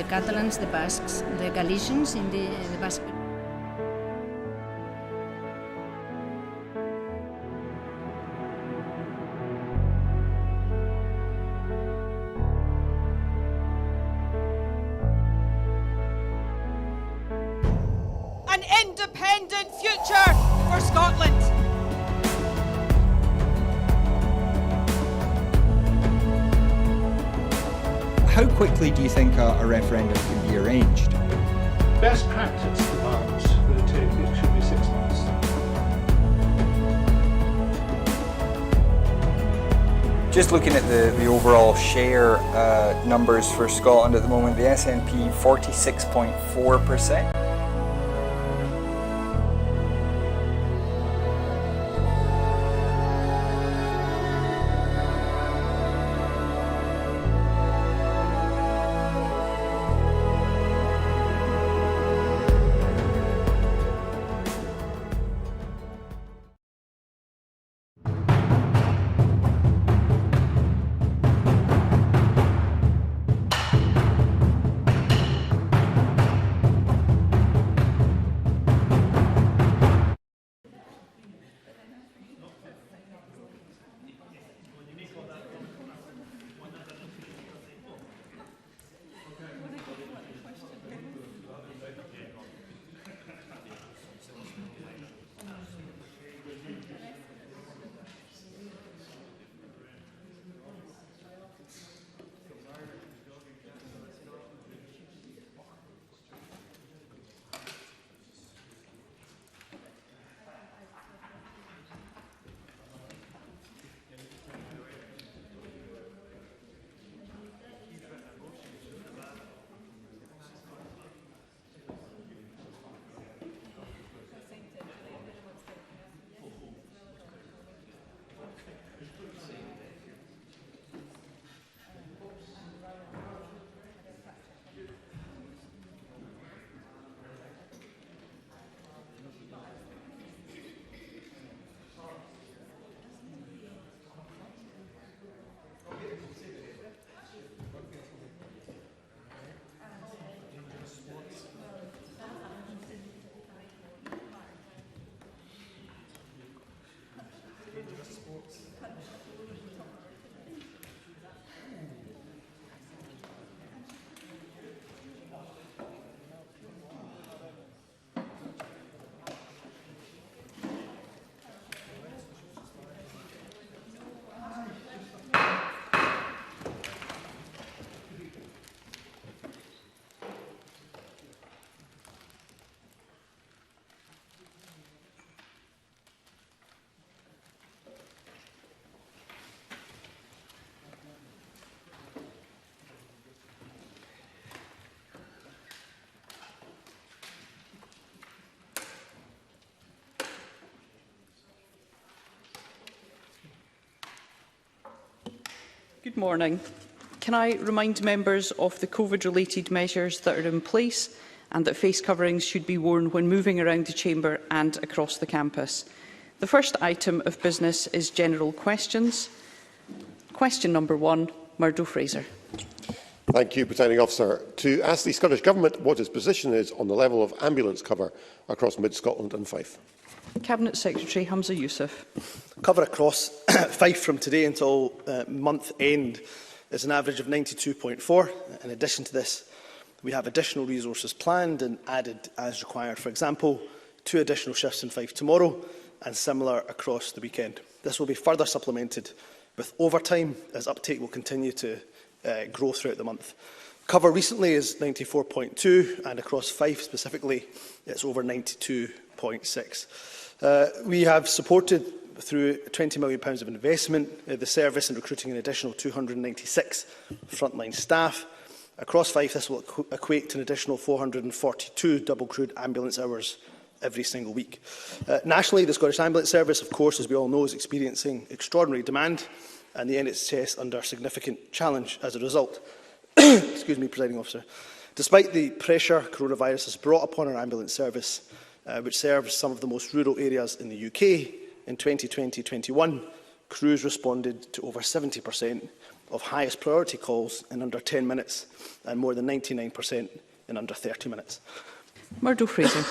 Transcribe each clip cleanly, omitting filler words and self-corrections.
the Catalans, the Basques, the Galicians in the Basque. An independent future for Scotland. How quickly do you think a referendum can be arranged? Best practice demands that it should be 6 months. Just looking at the overall share numbers for Scotland at the moment, the SNP 46.4%. Good morning. Can I remind members of the COVID-related measures that are in place and that face coverings should be worn when moving around the chamber and across the campus? The first item of business is general questions. Question number 1, Murdo Fraser. Thank you, Presiding Officer. To ask the Scottish Government what its position is on the level of ambulance cover across Mid-Scotland and Fife. Cabinet Secretary Hamza Youssef. Cover across Fife from today until month end is an average of 92.4. In addition to this, we have additional resources planned and added as required. For example, 2 additional shifts in Fife tomorrow and similar across the weekend. This will be further supplemented with overtime as uptake will continue to grow throughout the month. Cover recently is 94.2 and across Fife specifically it's over 92.6. We have supported through £20 million of investment the service and recruiting an additional 296 frontline staff. Across Fife, this will equate to an additional 442 double-crewed ambulance hours every single week. Nationally, the Scottish Ambulance Service, of course, as we all know, is experiencing extraordinary demand and the NHS under significant challenge as a result. Excuse me, Presiding Officer. Despite the pressure coronavirus has brought upon our ambulance service, which serves some of the most rural areas in the UK, in 2020-21, crews responded to over 70% of highest priority calls in under 10 minutes and more than 99% in under 30 minutes. Murdo Fraser.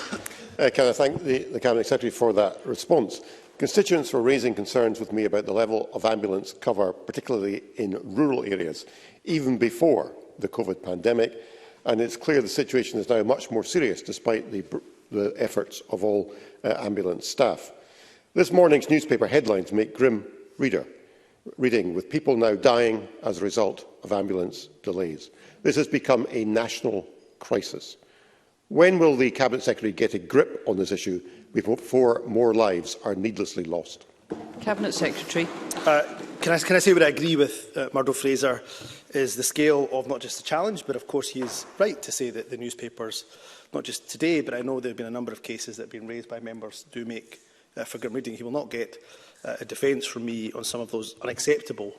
Can I thank the Cabinet Secretary for that response? Constituents were raising concerns with me about the level of ambulance cover, particularly in rural areas, even before the COVID pandemic, and it's clear the situation is now much more serious despite the efforts of all ambulance staff. This morning's newspaper headlines make grim reading, with people now dying as a result of ambulance delays. This has become a national crisis. When will the Cabinet Secretary get a grip on this issue before more lives are needlessly lost? Cabinet Secretary. Can I say what I agree with Murdo Fraser is the scale of not just the challenge, but of course he is right to say that the newspapers, not just today, but I know there have been a number of cases that have been raised by members, do make for grim reading. He will not get a defence from me on some of those unacceptable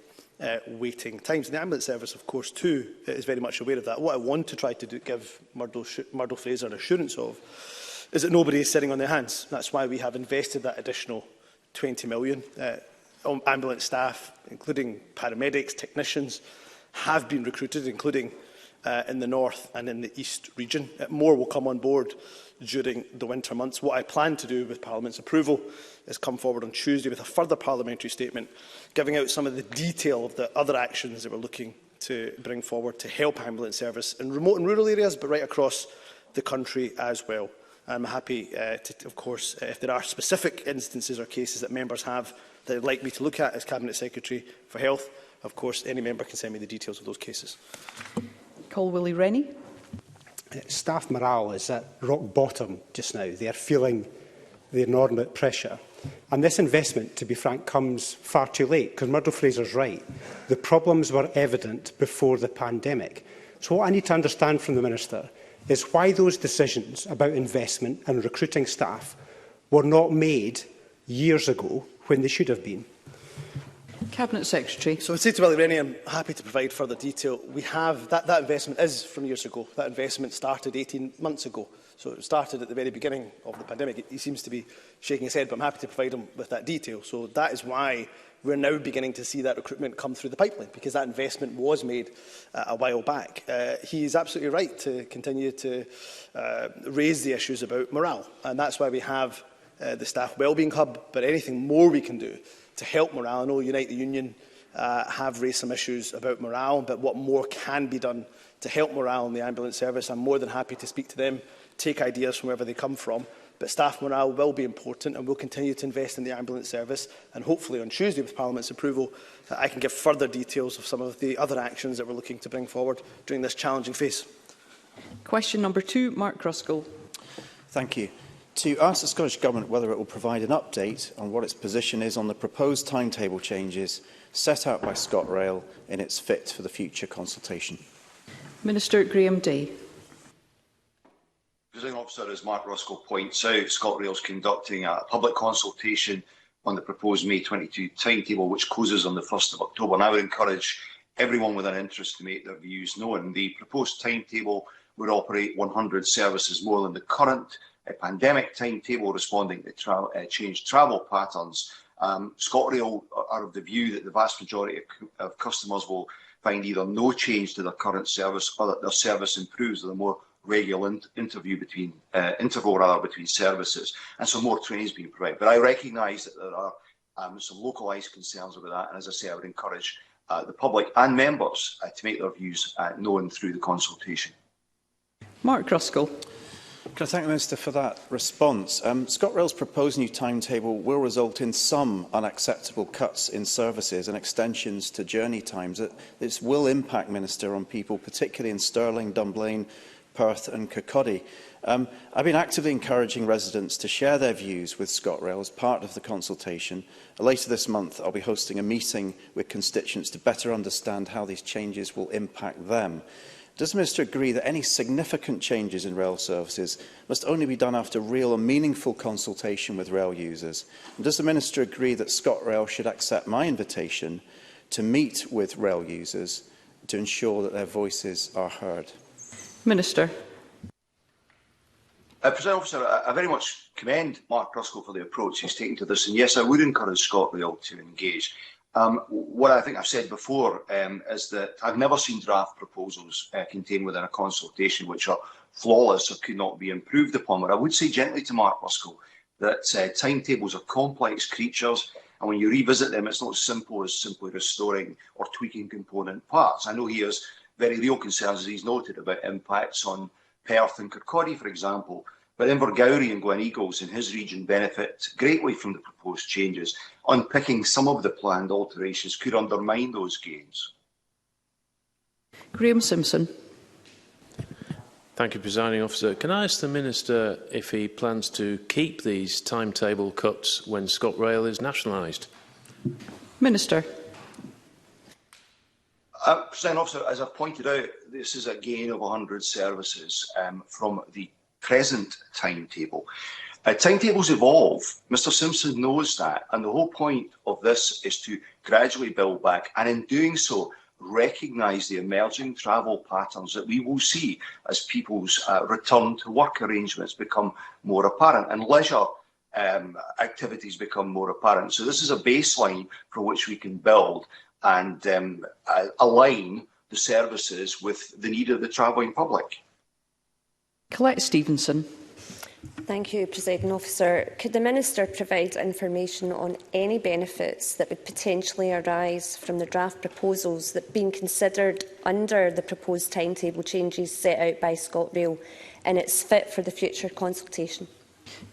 waiting times. And the ambulance service, of course, too, is very much aware of that. What I want to try to give Murdo Fraser an assurance of is that nobody is sitting on their hands. That's why we have invested that additional 20 million. Ambulance staff, including paramedics, technicians, have been recruited, including in the north and in the east region. More will come on board during the winter months. What I plan to do with Parliament's approval is come forward on Tuesday with a further parliamentary statement giving out some of the detail of the other actions that we're looking to bring forward to help ambulance service in remote and rural areas, but right across the country as well. I'm happy of course, if there are specific instances or cases that members have that they'd like me to look at as Cabinet Secretary for Health, of course, any member can send me the details of those cases. Call Willie Rennie. Staff morale is at rock bottom just now. They are feeling the inordinate pressure. And this investment, to be frank, comes far too late, because Murdo Fraser's right. The problems were evident before the pandemic. So what I need to understand from the Minister is why those decisions about investment and recruiting staff were not made years ago when they should have been. Cabinet Secretary. So I would say to Willie Rennie, I'm happy to provide further detail. We have that investment is from years ago. That investment started 18 months ago. So it started at the very beginning of the pandemic. He seems to be shaking his head, but I'm happy to provide him with that detail. So that is why we're now beginning to see that recruitment come through the pipeline, because that investment was made a while back. He is absolutely right to continue to raise the issues about morale, and that's why we have the Staff Wellbeing Hub, but anything more we can do to help morale. I know Unite the Union have raised some issues about morale, but what more can be done to help morale in the ambulance service? I'm more than happy to speak to them, take ideas from wherever they come from, but staff morale will be important, and we'll continue to invest in the ambulance service, and hopefully on Tuesday, with Parliament's approval, I can give further details of some of the other actions that we're looking to bring forward during this challenging phase. Question number 2, Mark Ruskell. Thank you. To ask the Scottish Government whether it will provide an update on what its position is on the proposed timetable changes set out by ScotRail in its Fit for the Future consultation. Minister Graham Day. Presiding Officer, as Mark Ruskell points out, ScotRail is conducting a public consultation on the proposed May 22 timetable, which closes on the 1st of October. And I would encourage everyone with an interest to make their views known. The proposed timetable would operate 100 services more than the current pandemic timetable, responding to changed travel patterns. ScotRail are of the view that the vast majority of customers will find either no change to their current service or that their service improves with a more regular interval between services, and so more trains being provided. But I recognise that there are some localised concerns about that, and as I say, I would encourage the public and members to make their views known through the consultation. Mark Ruskell. Can I thank the Minister for that response? ScotRail's proposed new timetable will result in some unacceptable cuts in services and extensions to journey times. This will impact, Minister, on people, particularly in Stirling, Dunblane, Perth and Kirkcaldy. I've been actively encouraging residents to share their views with ScotRail as part of the consultation. Later this month, I'll be hosting a meeting with constituents to better understand how these changes will impact them. Does the Minister agree that any significant changes in rail services must only be done after real and meaningful consultation with rail users? And does the Minister agree that ScotRail should accept my invitation to meet with rail users to ensure that their voices are heard? Minister. Presiding Officer, I very much commend Mark Ruskell for the approach he's taken to this, and yes, I would encourage ScotRail to engage. What I think I've said before is that I've never seen draft proposals contained within a consultation which are flawless or could not be improved upon. But I would say gently to Mark Ruskell that timetables are complex creatures, and when you revisit them, it's not as simple as simply restoring or tweaking component parts. I know he has very real concerns, as he's noted, about impacts on Perth and Kirkcaldy, for example. But Invergowrie and Glen Eagles in his region benefit greatly from the proposed changes. Unpicking some of the planned alterations could undermine those gains. Graham Simpson. Thank you, Presiding Officer. Can I ask the Minister if he plans to keep these timetable cuts when ScotRail is nationalised? Minister. Presiding Officer, as I've pointed out, this is a gain of 100 services from the present timetable. Timetables evolve. Mr Simpson knows that, and the whole point of this is to gradually build back, and in doing so, recognise the emerging travel patterns that we will see as people's return to work arrangements become more apparent and leisure activities become more apparent. So this is a baseline from which we can build and align the services with the need of the travelling public. Colette Stevenson. Thank you, Presiding Officer. Could the Minister provide information on any benefits that would potentially arise from the draft proposals that are being considered under the proposed timetable changes set out by ScotRail in its Fit for the Future consultation?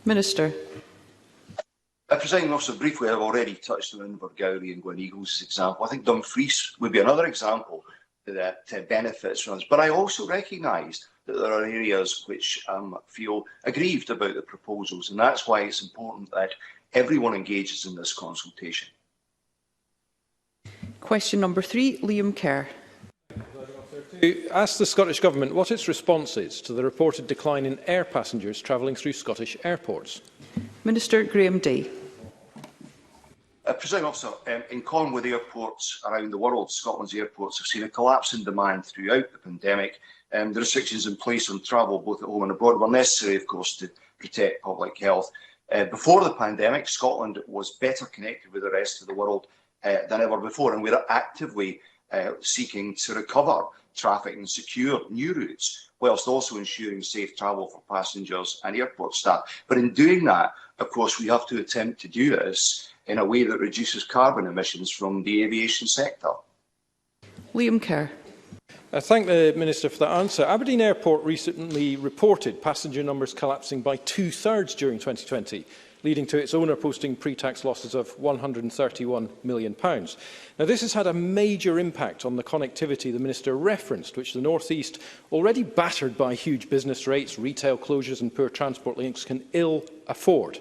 Minister. Presiding Officer, briefly, I've already touched on Invergowrie and Glen Eagles' example. I think Dumfries would be another example that benefits from this. But I also recognise that there are areas which feel aggrieved about the proposals, and that's why it's important that everyone engages in this consultation. Question number 3, Liam Kerr. To ask the Scottish Government what its response is to the reported decline in air passengers travelling through Scottish airports. Minister Graham Day. Presiding Officer, in common with airports around the world, Scotland's airports have seen a collapse in demand throughout the pandemic. The restrictions in place on travel, both at home and abroad, were necessary, of course, to protect public health. Before the pandemic, Scotland was better connected with the rest of the world than ever before, and we're actively seeking to recover traffic and secure new routes, whilst also ensuring safe travel for passengers and airport staff. But in doing that, of course, we have to attempt to do this in a way that reduces carbon emissions from the aviation sector. Liam Kerr. I thank the Minister for that answer. Aberdeen Airport recently reported passenger numbers collapsing by 2/3 during 2020, leading to its owner posting pre-tax losses of £131 million. Now, this has had a major impact on the connectivity the Minister referenced, which the North East, already battered by huge business rates, retail closures and poor transport links, can ill afford.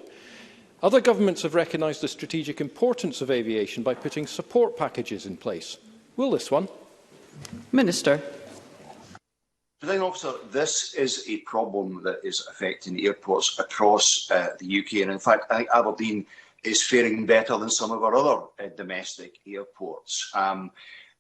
Other governments have recognised the strategic importance of aviation by putting support packages in place. Will this one? Minister. Presiding Officer, this is a problem that is affecting airports across the UK, and in fact, I think Aberdeen is faring better than some of our other domestic airports.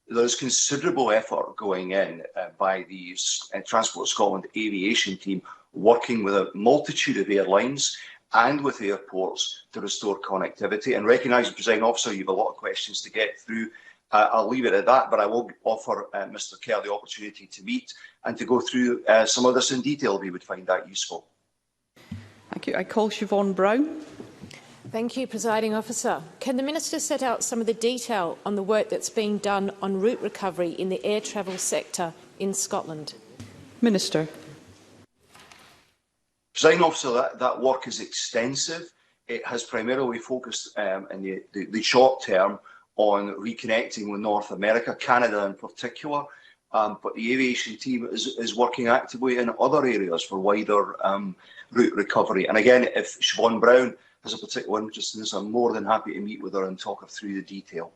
There's considerable effort going in by the Transport Scotland aviation team, working with a multitude of airlines and with airports to restore connectivity. And recognising, Presiding Officer, you have a lot of questions to get through. I'll leave it at that, but I will offer Mr Kerr the opportunity to meet and to go through some of this in detail if he would find that useful. Thank you. I call Siobhan Brown. Thank you, Presiding Officer. Can the Minister set out some of the detail on the work that's being done on route recovery in the air travel sector in Scotland? Minister. Presiding Officer, that work is extensive. It has primarily focused in the short term on reconnecting with North America, Canada in particular, but the aviation team is working actively in other areas for wider route recovery. And again, if Siobhan Brown has a particular interest in this, I'm more than happy to meet with her and talk her through the detail.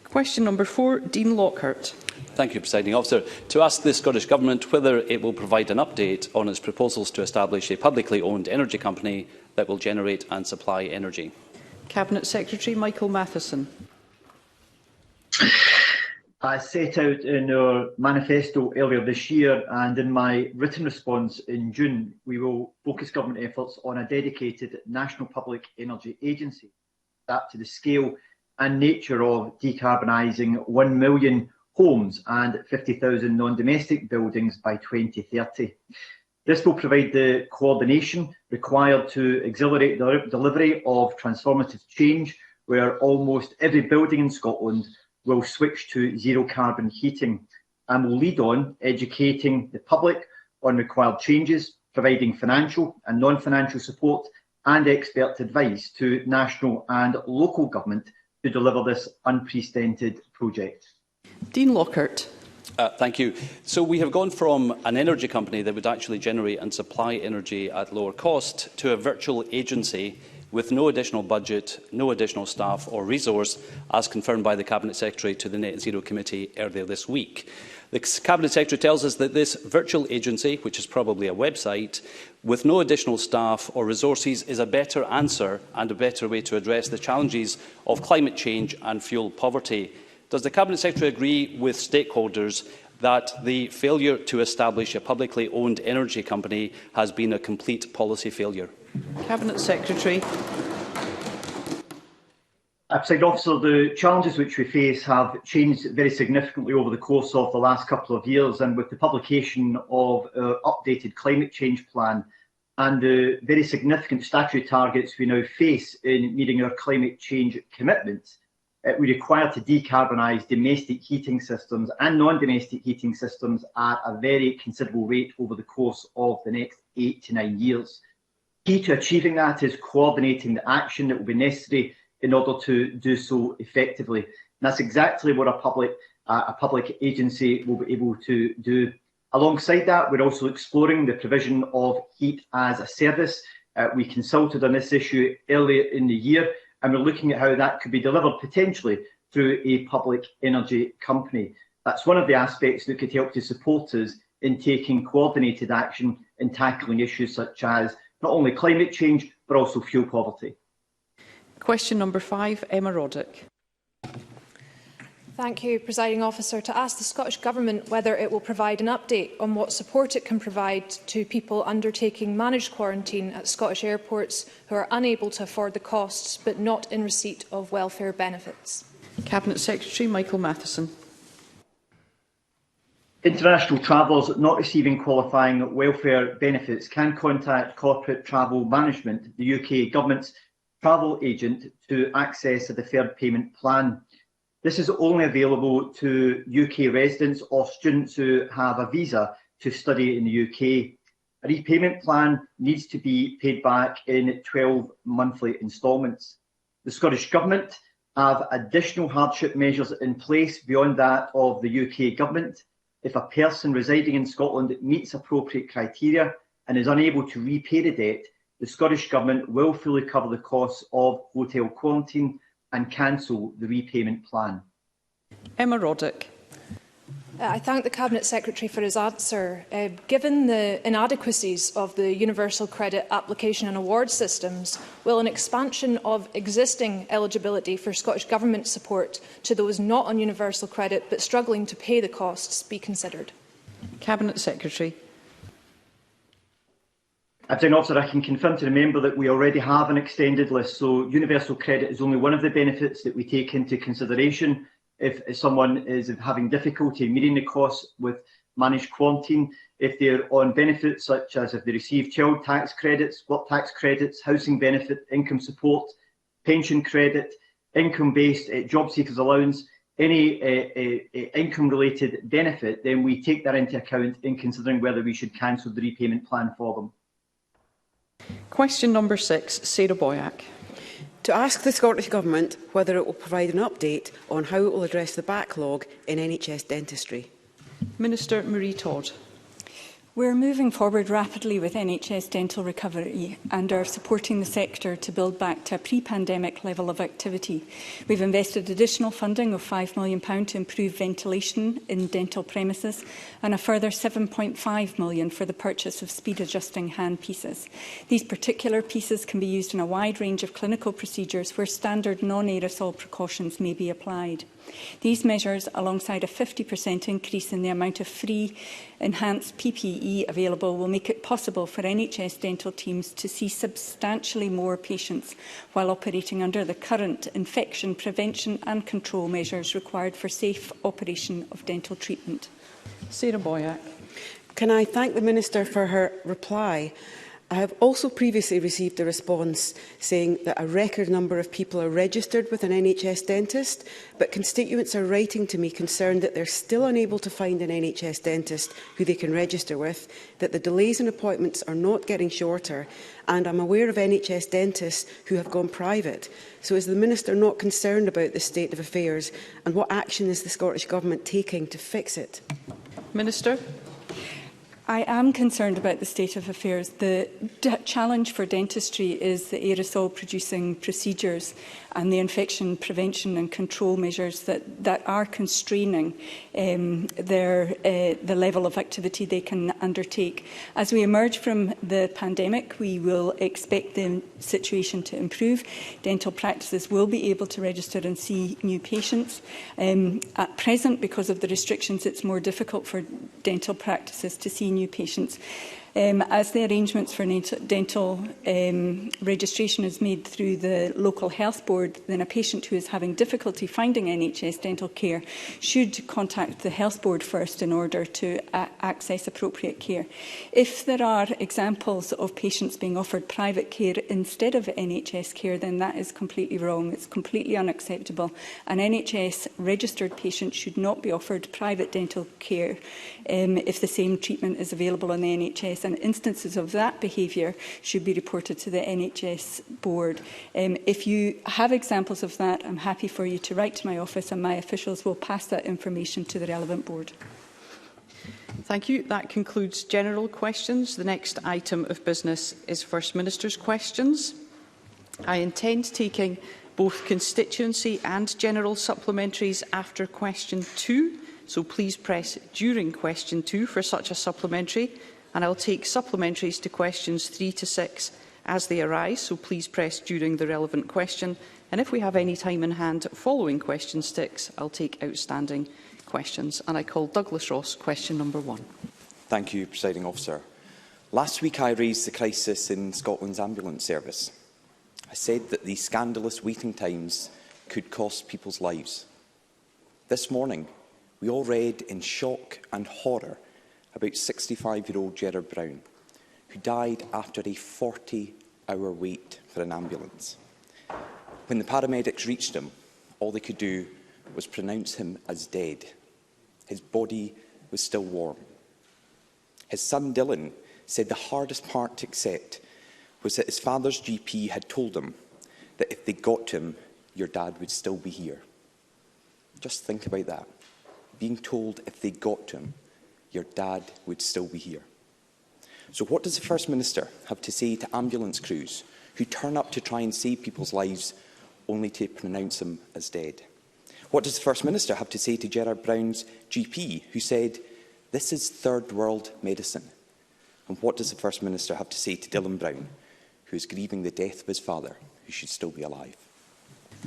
Question number 4, Dean Lockhart. Thank you, Presiding Officer. To ask the Scottish Government whether it will provide an update on its proposals to establish a publicly owned energy company that will generate and supply energy. Cabinet Secretary Michael Matheson. As set out in our manifesto earlier this year and in my written response in June, we will focus government efforts on a dedicated National Public Energy Agency, adapt to the scale and nature of decarbonising 1 million homes and 50,000 non-domestic buildings by 2030. This will provide the coordination required to accelerate the delivery of transformative change, where almost every building in Scotland will switch to zero carbon heating, and will lead on educating the public on required changes, providing financial and non-financial support and expert advice to national and local government to deliver this unprecedented project. Dean Lockhart. Thank you. So we have gone from an energy company that would actually generate and supply energy at lower cost to a virtual agency with no additional budget, no additional staff or resource, as confirmed by the Cabinet Secretary to the Net Zero Committee earlier this week. The Cabinet Secretary tells us that this virtual agency, which is probably a website, with no additional staff or resources, is a better answer and a better way to address the challenges of climate change and fuel poverty. Does the Cabinet Secretary agree with stakeholders that the failure to establish a publicly owned energy company has been a complete policy failure? Cabinet Secretary. Presiding Officer, the challenges which we face have changed very significantly over the course of the last couple of years, and with the publication of our updated climate change plan and the very significant statutory targets we now face in meeting our climate change commitments, we require to decarbonise domestic heating systems and non-domestic heating systems at a very considerable rate over the course of the next 8 to 9 years. Key to achieving that is coordinating the action that will be necessary in order to do so effectively. And that's exactly what a public agency will be able to do. Alongside that, we're also exploring the provision of heat as a service. We consulted on this issue earlier in the year, and we're looking at how that could be delivered potentially through a public energy company. That's one of the aspects that could help to support us in taking coordinated action in tackling issues such as not only climate change, but also fuel poverty. Question number 5, Emma Roddick. Thank you, Presiding Officer. To ask the Scottish Government whether it will provide an update on what support it can provide to people undertaking managed quarantine at Scottish airports who are unable to afford the costs but not in receipt of welfare benefits. Cabinet Secretary Michael Matheson. International travellers not receiving qualifying welfare benefits can contact Corporate Travel Management, the UK Government's travel agent, to access a deferred payment plan. This is only available to UK residents or students who have a visa to study in the UK. A repayment plan needs to be paid back in 12 monthly instalments. The Scottish Government have additional hardship measures in place beyond that of the UK Government. If a person residing in Scotland meets appropriate criteria and is unable to repay the debt, the Scottish Government will fully cover the costs of hotel quarantine and cancel the repayment plan. Emma Roddick. I thank the Cabinet Secretary for his answer. Given the inadequacies of the Universal Credit application and award systems, will an expansion of existing eligibility for Scottish Government support to those not on Universal Credit but struggling to pay the costs be considered? Cabinet Secretary. Presiding Officer, I can confirm to the member that we already have an extended list, so universal credit is only one of the benefits that we take into consideration if someone is having difficulty meeting the costs with managed quarantine. If they're on benefits such as if they receive child tax credits, work tax credits, housing benefit, income support, pension credit, income-based job seekers allowance, any income-related benefit, then we take that into account in considering whether we should cancel the repayment plan for them. Question number 6, Sarah Boyack. To ask the Scottish Government whether it will provide an update on how it will address the backlog in NHS dentistry. Minister Marie Todd. We're moving forward rapidly with NHS dental recovery and are supporting the sector to build back to a pre-pandemic level of activity. We've invested additional funding of £5 million to improve ventilation in dental premises and a further £7.5 million for the purchase of speed-adjusting handpieces. These particular pieces can be used in a wide range of clinical procedures where standard non-aerosol precautions may be applied. These measures, alongside a 50% increase in the amount of free enhanced PPE available, will make it possible for NHS dental teams to see substantially more patients while operating under the current infection prevention and control measures required for safe operation of dental treatment. Sarah Boyack. Can I thank the Minister for her reply? I have also previously received a response saying that a record number of people are registered with an NHS dentist, but constituents are writing to me concerned that they're still unable to find an NHS dentist who they can register with, that the delays in appointments are not getting shorter, and I'm aware of NHS dentists who have gone private. So is the Minister not concerned about this state of affairs, and what action is the Scottish Government taking to fix it? Minister. I am concerned about the state of affairs. The challenge for dentistry is the aerosol-producing procedures and the infection prevention and control measures that are constraining the level of activity they can undertake. As we emerge from the pandemic, we will expect the situation to improve. Dental practices will be able to register and see new patients. At present, because of the restrictions, it's more difficult for dental practices to see new patients. As the arrangements for dental registration is made through the local health board, then a patient who is having difficulty finding NHS dental care should contact the health board first in order to access appropriate care. If there are examples of patients being offered private care instead of NHS care, then that is completely wrong. It's completely unacceptable. An NHS registered patient should not be offered private dental care if the same treatment is available on the NHS. And instances of that behaviour should be reported to the NHS board. If you have examples of that, I'm happy for you to write to my office and my officials will pass that information to the relevant board. Thank you. That concludes general questions. The next item of business is First Minister's questions. I intend taking both constituency and general supplementaries after question 2, so please press during question 2 for such a supplementary, and I'll take supplementaries to questions 3 to 6 as they arise, so please press during the relevant question, and if we have any time in hand following question 6, I'll take outstanding questions. And I call Douglas Ross question number 1. Thank you, Presiding Officer. Last week I raised the crisis in Scotland's ambulance service. I said that these scandalous waiting times could cost people's lives. This morning, we all read in shock and horror about 65-year-old Gerard Brown, who died after a 40-hour wait for an ambulance. When the paramedics reached him, all they could do was pronounce him as dead. His body was still warm. His son Dylan said the hardest part to accept was that his father's GP had told him that if they got to him, your dad would still be here. Just think about that. Being told if they got to him, your dad would still be here. So what does the First Minister have to say to ambulance crews who turn up to try and save people's lives only to pronounce them as dead? What does the First Minister have to say to Gerard Brown's GP who said, this is third world medicine? And what does the First Minister have to say to Dylan Brown, who is grieving the death of his father, who should still be alive?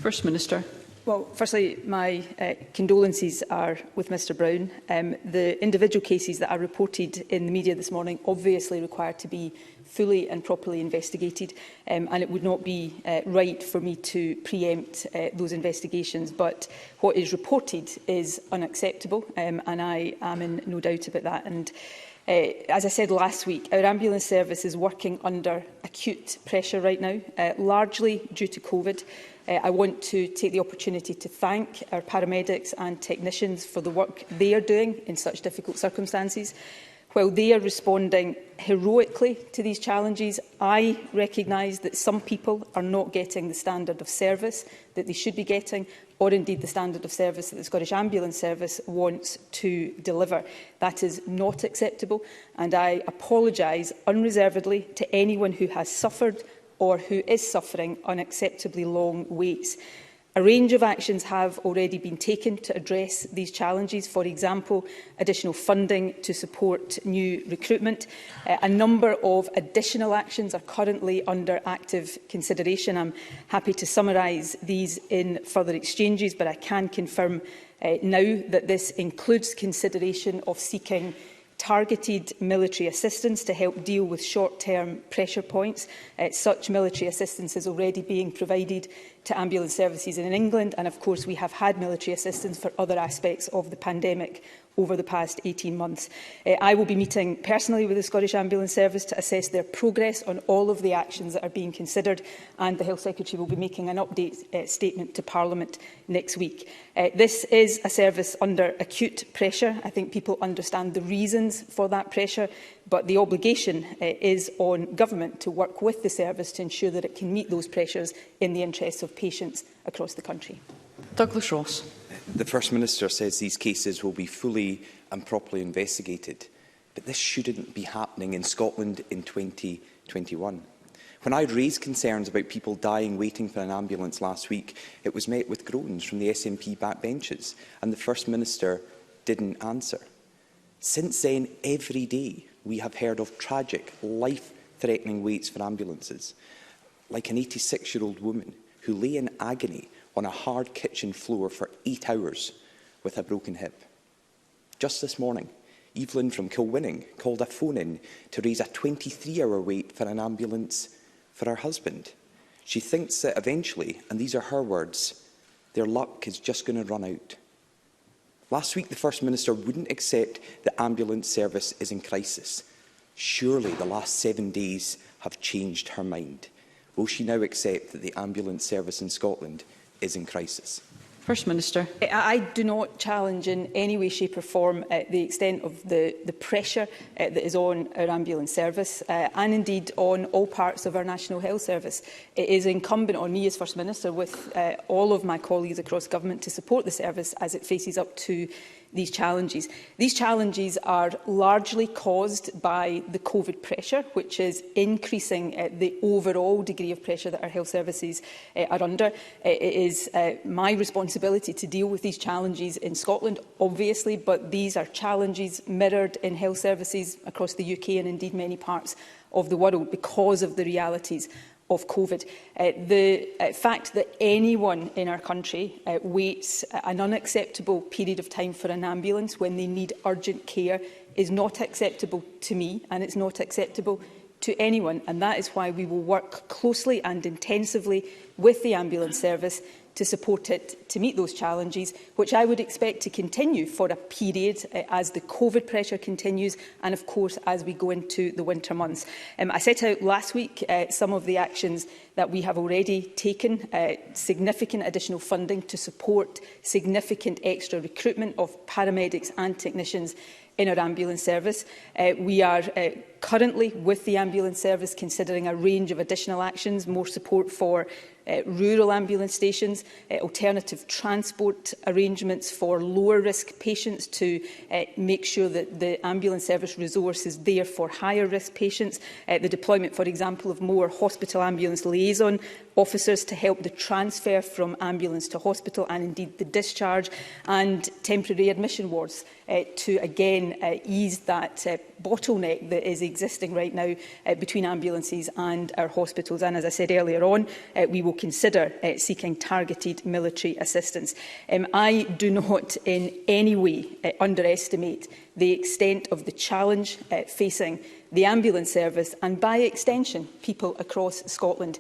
First Minister. Well, firstly, my condolences are with Mr Brown. The individual cases that are reported in the media this morning obviously require to be fully and properly investigated, and it would not be right for me to preempt those investigations. But what is reported is unacceptable, and I am in no doubt about that. And as I said last week, our ambulance service is working under acute pressure right now, largely due to COVID. I want to take the opportunity to thank our paramedics and technicians for the work they are doing in such difficult circumstances. While they are responding heroically to these challenges, I recognise that some people are not getting the standard of service that they should be getting, or indeed the standard of service that the Scottish Ambulance Service wants to deliver. That is not acceptable, and I apologise unreservedly to anyone who has suffered or who is suffering unacceptably long waits. A range of actions have already been taken to address these challenges. For example, additional funding to support new recruitment. A number of additional actions are currently under active consideration. I'm happy to summarise these in further exchanges, but I can confirm now that this includes consideration of seeking targeted military assistance to help deal with short-term pressure points. Such military assistance is already being provided to ambulance services in England, and of course we have had military assistance for other aspects of the pandemic over the past 18 months. I will be meeting personally with the Scottish Ambulance Service to assess their progress on all of the actions that are being considered, and the Health Secretary will be making an update statement to Parliament next week. This is a service under acute pressure. I think people understand the reasons for that pressure, but the obligation is on Government to work with the service to ensure that it can meet those pressures in the interests of patients across the country. Douglas Ross. The First Minister says these cases will be fully and properly investigated, but this shouldn't be happening in Scotland in 2021. When I raised concerns about people dying waiting for an ambulance last week, it was met with groans from the SNP backbenches, and the First Minister didn't answer. Since then, every day, we have heard of tragic, life-threatening waits for ambulances, like an 86-year-old woman who lay in agony on a hard kitchen floor for 8 hours with a broken hip. Just this morning, Evelyn from Kilwinning called a phone in to raise a 23-hour wait for an ambulance for her husband. She thinks that eventually, and these are her words, their luck is just going to run out. Last week, the First Minister wouldn't accept the ambulance service is in crisis. Surely the last 7 days have changed her mind. Will she now accept that the ambulance service in Scotland is in crisis? First Minister. I do not challenge in any way, shape or form the extent of the pressure that is on our ambulance service and indeed on all parts of our National Health Service. It is incumbent on me as First Minister with all of my colleagues across Government to support the service as it faces up to these challenges. These challenges are largely caused by the COVID pressure, which is increasing the overall degree of pressure that our health services are under. It is my responsibility to deal with these challenges in Scotland, obviously, but these are challenges mirrored in health services across the UK and indeed many parts of the world because of the realities of COVID. The fact that anyone in our country waits an unacceptable period of time for an ambulance when they need urgent care is not acceptable to me, and it's not acceptable to anyone. And that is why we will work closely and intensively with the ambulance service to support it to meet those challenges, which I would expect to continue for a period as the COVID pressure continues and, of course, as we go into the winter months. I set out last week some of the actions that we have already taken, significant additional funding to support significant extra recruitment of paramedics and technicians in our ambulance service. We are currently, with the ambulance service, considering a range of additional actions, more support for rural ambulance stations, alternative transport arrangements for lower risk patients to make sure that the ambulance service resource is there for higher risk patients, the deployment, for example, of more hospital ambulance liaison officers to help the transfer from ambulance to hospital and indeed the discharge, and temporary admission wards to again ease that bottleneck that is existing right now between ambulances and our hospitals. And as I said earlier on, we will consider seeking targeted military assistance. I do not in any way underestimate the extent of the challenge facing the ambulance service and, by extension, people across Scotland.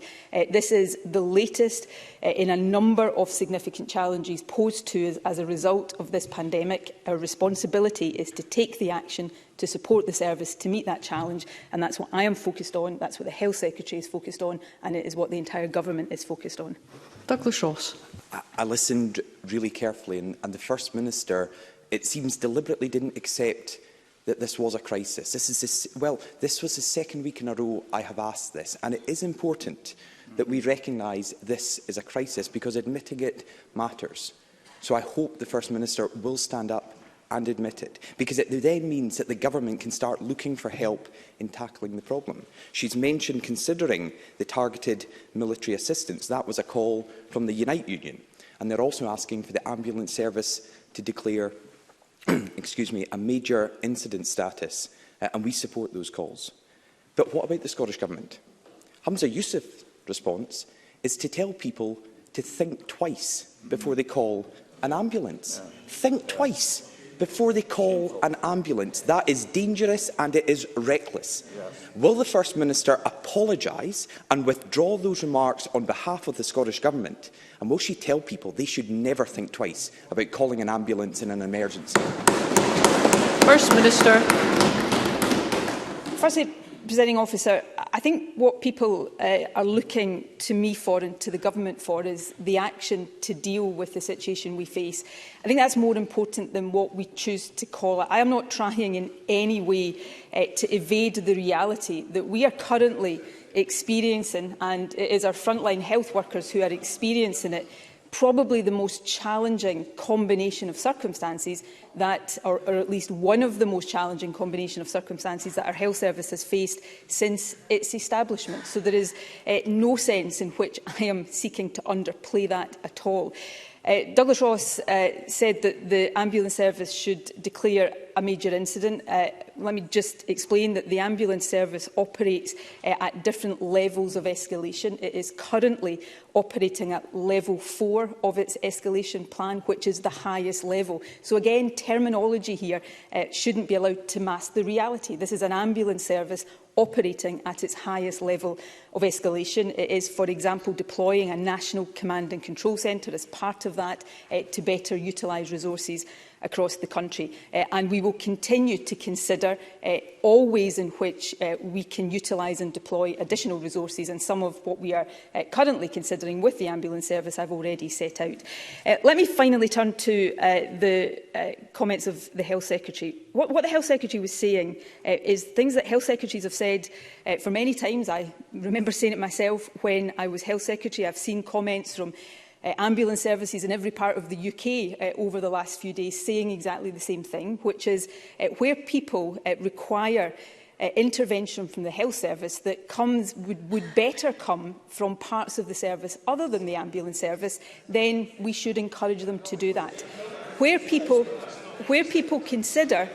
This is the latest in a number of significant challenges posed to us as a result of this pandemic. Our responsibility is to take the action to support the service to meet that challenge, and that's what I am focused on, that's what the Health Secretary is focused on, and it is what the entire Government is focused on. Douglas Ross. I listened really carefully, and the First Minister, it seems, deliberately didn't accept that this was a crisis. This was the second week in a row I have asked this, and it is important that we recognise this is a crisis because admitting it matters. So I hope the First Minister will stand up and admit it, because it then means that the Government can start looking for help in tackling the problem. She's mentioned considering the targeted military assistance. That was a call from the Unite Union. and they're also asking for the ambulance service to declare a major incident status, and we support those calls. But what about the Scottish Government? Humza Yousaf's response is to tell people to think twice before they call an ambulance. Think twice before they call an ambulance. That is dangerous and it is reckless. Will the First Minister apologise and withdraw those remarks on behalf of the Scottish Government? And will she tell people they should never think twice about calling an ambulance in an emergency? First Minister. Firstly, Presiding Officer, I think what people are looking to me for and to the Government for is the action to deal with the situation we face. I think that's more important than what we choose to call it. I am not trying in any way to evade the reality that we are currently experiencing, and it is our frontline health workers who are experiencing it, probably the most challenging combination of circumstances that, or at least one of the most challenging combination of circumstances that our health service has faced since its establishment. So there is no sense in which I am seeking to underplay that at all. Douglas Ross said that the ambulance service should declare a major incident. Let me just explain that the ambulance service operates at different levels of escalation. It is currently operating at level 4 of its escalation plan, which is the highest level. So again, terminology here shouldn't be allowed to mask the reality. This is an ambulance service operating at its highest level of escalation. It is, for example, deploying a national command and control centre as part of that to better utilise resources across the country. And we will continue to consider all ways in which we can utilise and deploy additional resources, and some of what we are currently considering with the ambulance service I've already set out. Let me finally turn to the comments of the Health Secretary. What the Health Secretary was saying is things that Health Secretaries have said for many times. I remember saying it myself when I was Health Secretary. I've seen comments from ambulance services in every part of the UK over the last few days saying exactly the same thing, which is where people require intervention from the health service that would better come from parts of the service other than the ambulance service, then we should encourage them to do that. Where people consider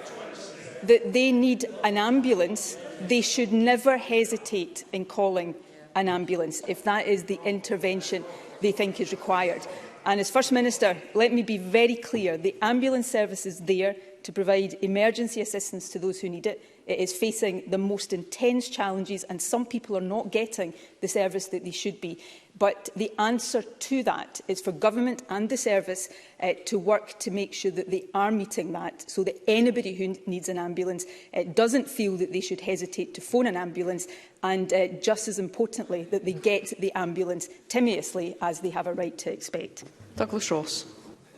that they need an ambulance, they should never hesitate in calling an ambulance if that is the intervention they think is required. And as First Minister, let me be very clear, the ambulance service is there to provide emergency assistance to those who need it. It is facing the most intense challenges, and some people are not getting the service that they should be. But the answer to that is for government and the service to work to make sure that they are meeting that, so that anybody who needs an ambulance doesn't feel that they should hesitate to phone an ambulance, and just as importantly, that they get the ambulance timorously as they have a right to expect. Douglas Ross.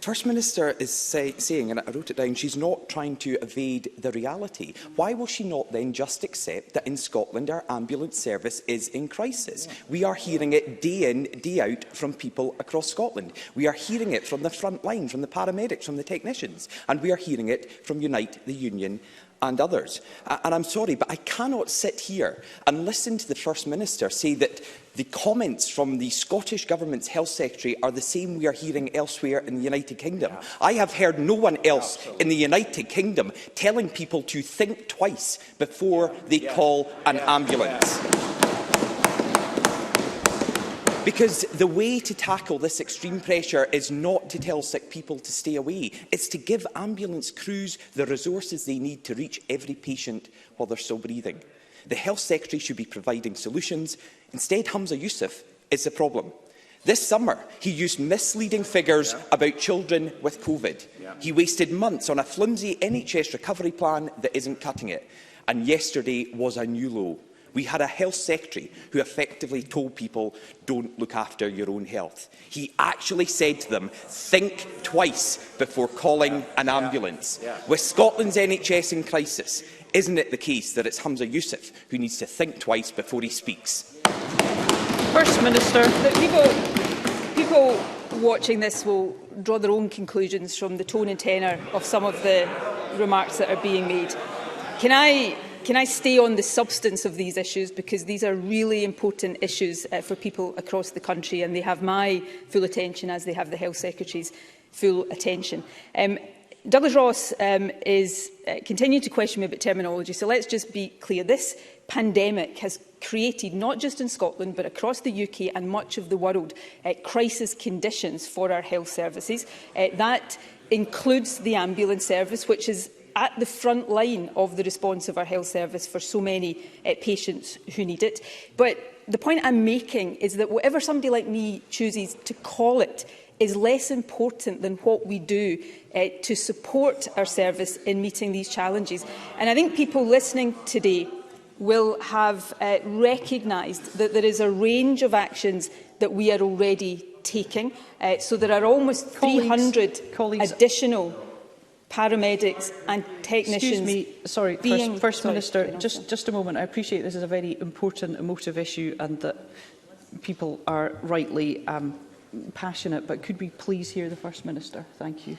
First Minister is saying, and I wrote it down, she's not trying to evade the reality. Why will she not then just accept that in Scotland our ambulance service is in crisis? We are hearing it day in, day out from people across Scotland. We are hearing it from the front line, from the paramedics, from the technicians, and we are hearing it from Unite the Union and others. And I'm sorry, but I cannot sit here and listen to the First Minister say that the comments from the Scottish Government's Health Secretary are the same we are hearing elsewhere in the United Kingdom. I have heard no one else in the United Kingdom telling people to think twice before they call an ambulance. Because the way to tackle this extreme pressure is not to tell sick people to stay away. It's to give ambulance crews the resources they need to reach every patient while they're still breathing. The Health Secretary should be providing solutions. Instead, Humza Yousaf is the problem. This summer, he used misleading figures about children with COVID. He wasted months on a flimsy NHS recovery plan that isn't cutting it. And yesterday was a new low. We had a Health Secretary who effectively told people, don't look after your own health. He actually said to them, think twice before calling an ambulance. With Scotland's NHS in crisis, isn't it the case that it's Humza Yousaf who needs to think twice before he speaks? First Minister. People watching this will draw their own conclusions from the tone and tenor of some of the remarks that are being made. Can can I stay on the substance of these issues, because these are really important issues for people across the country, and they have my full attention, as they have the Health Secretary's full attention. Douglas Ross is continuing to question me about terminology, so let's just be clear. This pandemic has created, not just in Scotland but across the UK and much of the world, crisis conditions for our health services. That includes the ambulance service, which is at the front line of the response of our health service for so many patients who need it. But the point I'm making is that whatever somebody like me chooses to call it is less important than what we do to support our service in meeting these challenges. And I think people listening today will have recognised that there is a range of actions that we are already taking. So there are almost 300 additional paramedics and technicians. Excuse me, sorry, First Minister, just a moment. I appreciate this is a very important, emotive issue and that people are rightly passionate, but could we please hear the First Minister? Thank you.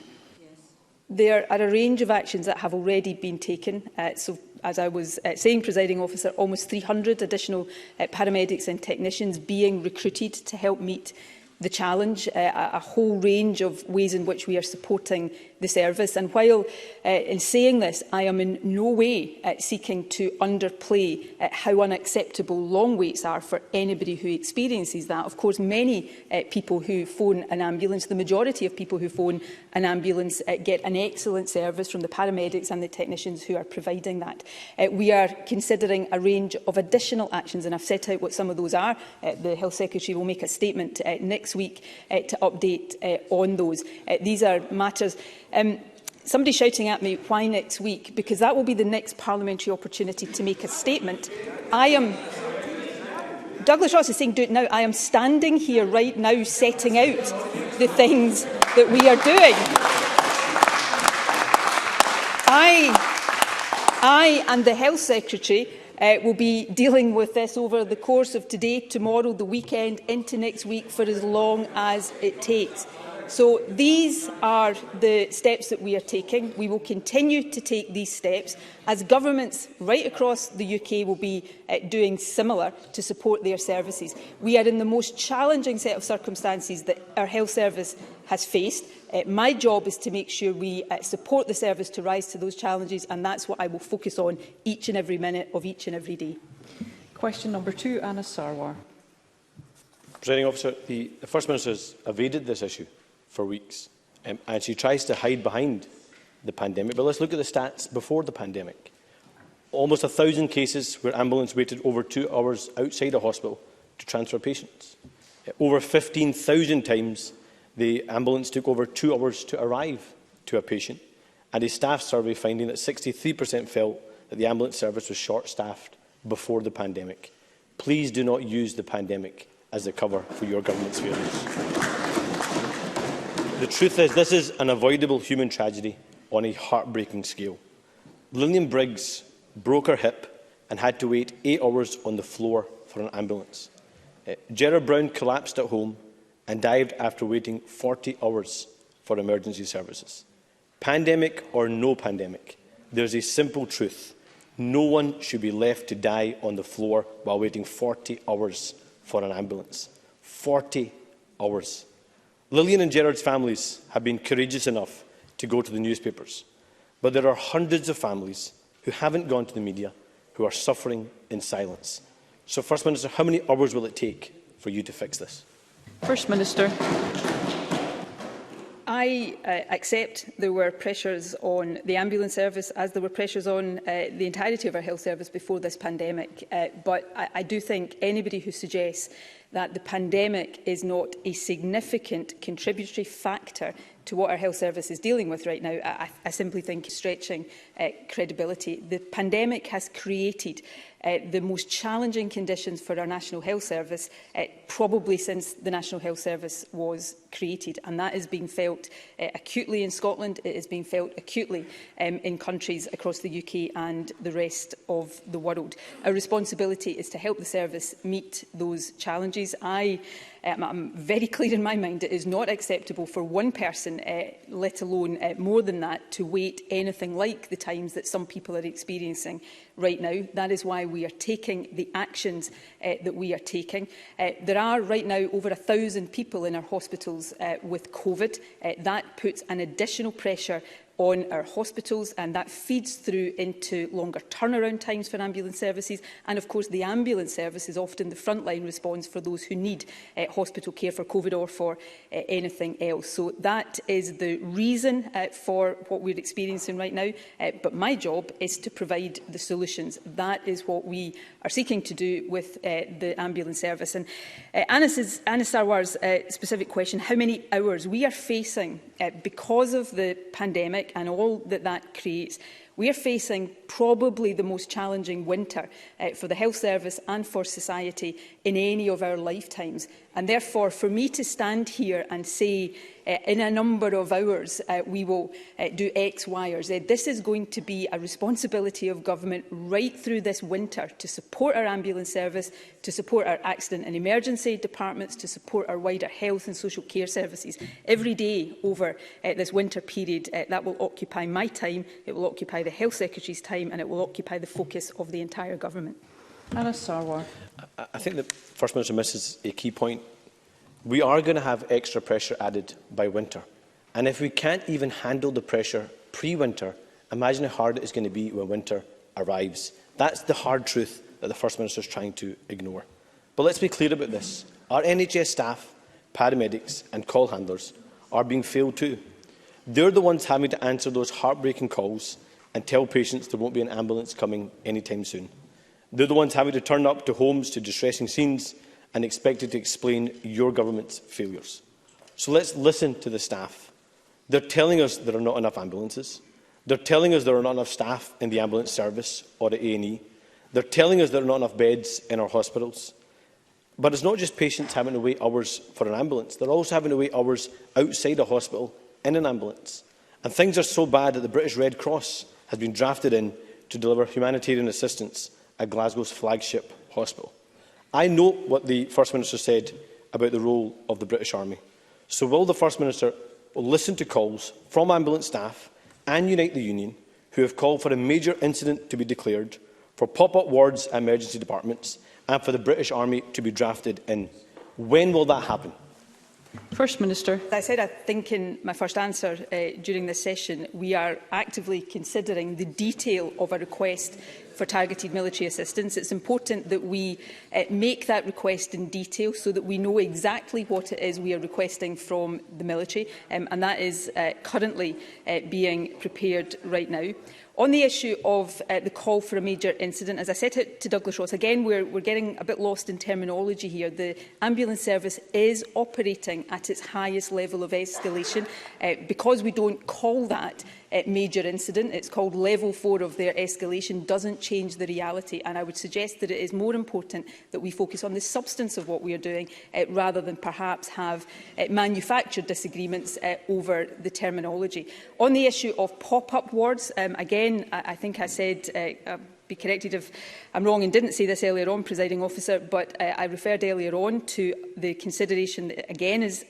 There are a range of actions that have already been taken. So, as I was saying, Presiding Officer, almost 300 additional paramedics and technicians being recruited to help meet the challenge, a whole range of ways in which we are supporting the service. And while in saying this, I am in no way seeking to underplay how unacceptable long waits are for anybody who experiences that. Of course, many people who phone an ambulance, the majority of people who phone an ambulance get an excellent service from the paramedics and the technicians who are providing that. We are considering a range of additional actions, and I've set out what some of those are. The Health Secretary will make a statement next week to update on those. These are matters. Somebody shouting at me, why next week? Because that will be the next parliamentary opportunity to make a statement. Douglas Ross is saying do it now. I am standing here right now setting out the things that we are doing. I and the Health Secretary will be dealing with this over the course of today, tomorrow, the weekend, into next week, for as long as it takes. So these are the steps that we are taking. We will continue to take these steps as governments right across the UK will be doing similar to support their services. We are in the most challenging set of circumstances that our health service has faced. My job is to make sure we support the service to rise to those challenges, and that's what I will focus on each and every minute of each and every day. Question number 2, Anna Sarwar. Presiding Officer, the First Minister has evaded this issue for weeks, and she tries to hide behind the pandemic. But let's look at the stats before the pandemic. Almost 1,000 cases where ambulance waited over 2 hours outside a hospital to transfer patients. Over 15,000 times the ambulance took over 2 hours to arrive to a patient, and a staff survey finding that 63% felt that the ambulance service was short-staffed before the pandemic. Please do not use the pandemic as the cover for your government's failures. The truth is, this is an avoidable human tragedy on a heartbreaking scale. Lillian Briggs broke her hip and had to wait 8 hours on the floor for an ambulance. Gerard Brown collapsed at home and died after waiting 40 hours for emergency services. Pandemic or no pandemic, there's a simple truth. No one should be left to die on the floor while waiting 40 hours for an ambulance. 40 hours. Lillian and Gerard's families have been courageous enough to go to the newspapers, but there are hundreds of families who haven't gone to the media, who are suffering in silence. So, First Minister, how many hours will it take for you to fix this? First Minister. I accept there were pressures on the ambulance service, as there were pressures on the entirety of our health service before this pandemic. But I do think anybody who suggests that the pandemic is not a significant contributory factor to what our health service is dealing with right now, I simply think is stretching credibility. The pandemic has created the most challenging conditions for our National Health Service, probably since the National Health Service was created. And that is being felt acutely in Scotland. It is being felt acutely in countries across the UK and the rest of the world. Our responsibility is to help the service meet those challenges. I'm very clear in my mind it is not acceptable for one person, let alone more than that, to wait anything like the times that some people are experiencing right now. That is why we are taking the actions that we are taking. There are right now over 1,000 people in our hospitals with COVID. That puts an additional pressure on our hospitals, and that feeds through into longer turnaround times for ambulance services. And of course, the ambulance service is often the frontline response for those who need hospital care for COVID or for anything else. So that is the reason for what we're experiencing right now. But my job is to provide the solutions. That is what we are seeking to do with the ambulance service. And Anas Sarwar's specific question, how many hours we are facing because of the pandemic and all that that creates. We are facing probably the most challenging winter for the health service and for society in any of our lifetimes. And therefore, for me to stand here and say in a number of hours we will do X, Y or Z, this is going to be a responsibility of government right through this winter to support our ambulance service, to support our accident and emergency departments, to support our wider health and social care services. Every day over this winter period, that will occupy my time, it will occupy the Health Secretary's time, and it will occupy the focus of the entire government. Anas Sarwar. I think the First Minister misses a key point. We are going to have extra pressure added by winter. And if we can't even handle the pressure pre-winter, imagine how hard it is going to be when winter arrives. That's the hard truth that the First Minister is trying to ignore. But let's be clear about this. Our NHS staff, paramedics and call handlers are being failed too. They're the ones having to answer those heartbreaking calls and tell patients there won't be an ambulance coming anytime soon. They're the ones having to turn up to homes to distressing scenes and expected to explain your government's failures. So let's listen to the staff. They're telling us there are not enough ambulances. They're telling us there are not enough staff in the ambulance service or at A&E. They're telling us there are not enough beds in our hospitals. But it's not just patients having to wait hours for an ambulance. They're also having to wait hours outside a hospital in an ambulance. And things are so bad that the British Red Cross has been drafted in to deliver humanitarian assistance at Glasgow's flagship hospital. I note what the First Minister said about the role of the British Army. So will the First Minister listen to calls from ambulance staff and Unite the Union, who have called for a major incident to be declared, for pop-up wards at emergency departments, and for the British Army to be drafted in? When will that happen? First Minister. As I said, I think in my first answer during this session, we are actively considering the detail of a request for targeted military assistance. It's important that we make that request in detail so that we know exactly what it is we are requesting from the military, and that is currently being prepared right now. On the issue of the call for a major incident, as I said to Douglas Ross, again, we're getting a bit lost in terminology here. The ambulance service is operating at its highest level of escalation. Because we don't call that major incident, it's called level 4 of their escalation, doesn't change the reality. And I would suggest that it is more important that we focus on the substance of what we are doing rather than perhaps have manufactured disagreements over the terminology. On the issue of pop-up wards, again, I think I said, be corrected if I'm wrong and didn't say this earlier on, Presiding Officer, but I referred earlier on to the consideration that again is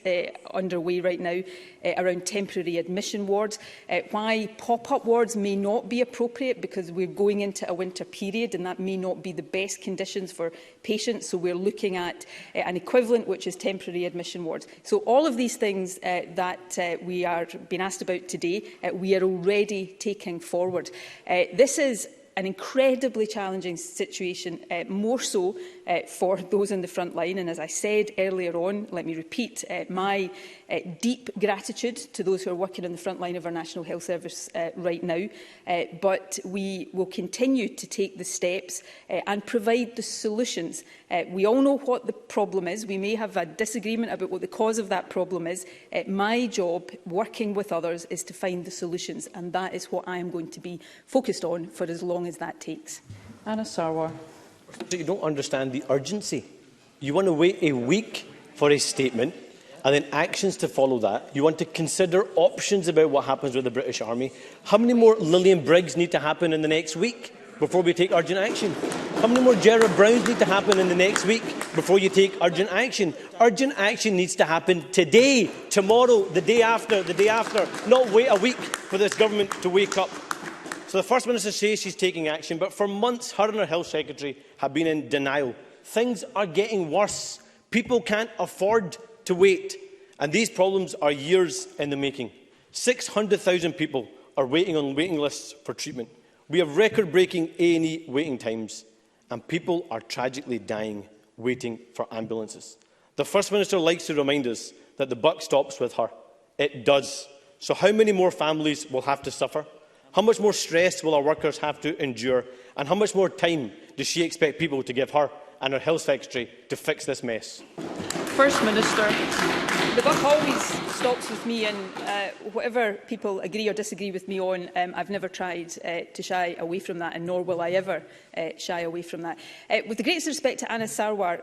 underway right now around temporary admission wards. Why pop-up wards may not be appropriate because we're going into a winter period and that may not be the best conditions for patients, so we're looking at an equivalent which is temporary admission wards. So all of these things that we are being asked about today, we are already taking forward. This is an incredibly challenging situation, more so for those in the front line. And as I said earlier on, let me repeat my deep gratitude to those who are working on the front line of our National Health Service right now. But we will continue to take the steps and provide the solutions. We all know what the problem is. We may have a disagreement about what the cause of that problem is. My job, working with others, is to find the solutions. And that is what I am going to be focused on for as long as that takes. Anas Sarwar. You don't understand the urgency. You want to wait a week for a statement and then actions to follow that. You want to consider options about what happens with the British Army. How many more Lillian Briggs need to happen in the next week before we take urgent action? How many more Gerard Browns need to happen in the next week before you take urgent action? Urgent action needs to happen today, tomorrow, the day after, not wait a week for this government to wake up. So the First Minister says she's taking action, but for months her and her Health Secretary have been in denial. Things are getting worse. People can't afford to wait, and these problems are years in the making. 600,000 people are waiting on waiting lists for treatment. We have record-breaking A&E waiting times, and people are tragically dying waiting for ambulances. The First Minister likes to remind us that the buck stops with her. It does. So how many more families will have to suffer? How much more stress will our workers have to endure? And how much more time does she expect people to give her and her Health Secretary to fix this mess? First Minister. The buck always stops with me, and whatever people agree or disagree with me on, I've never tried to shy away from that, and nor will I ever shy away from that. With the greatest respect to Anna Sarwar,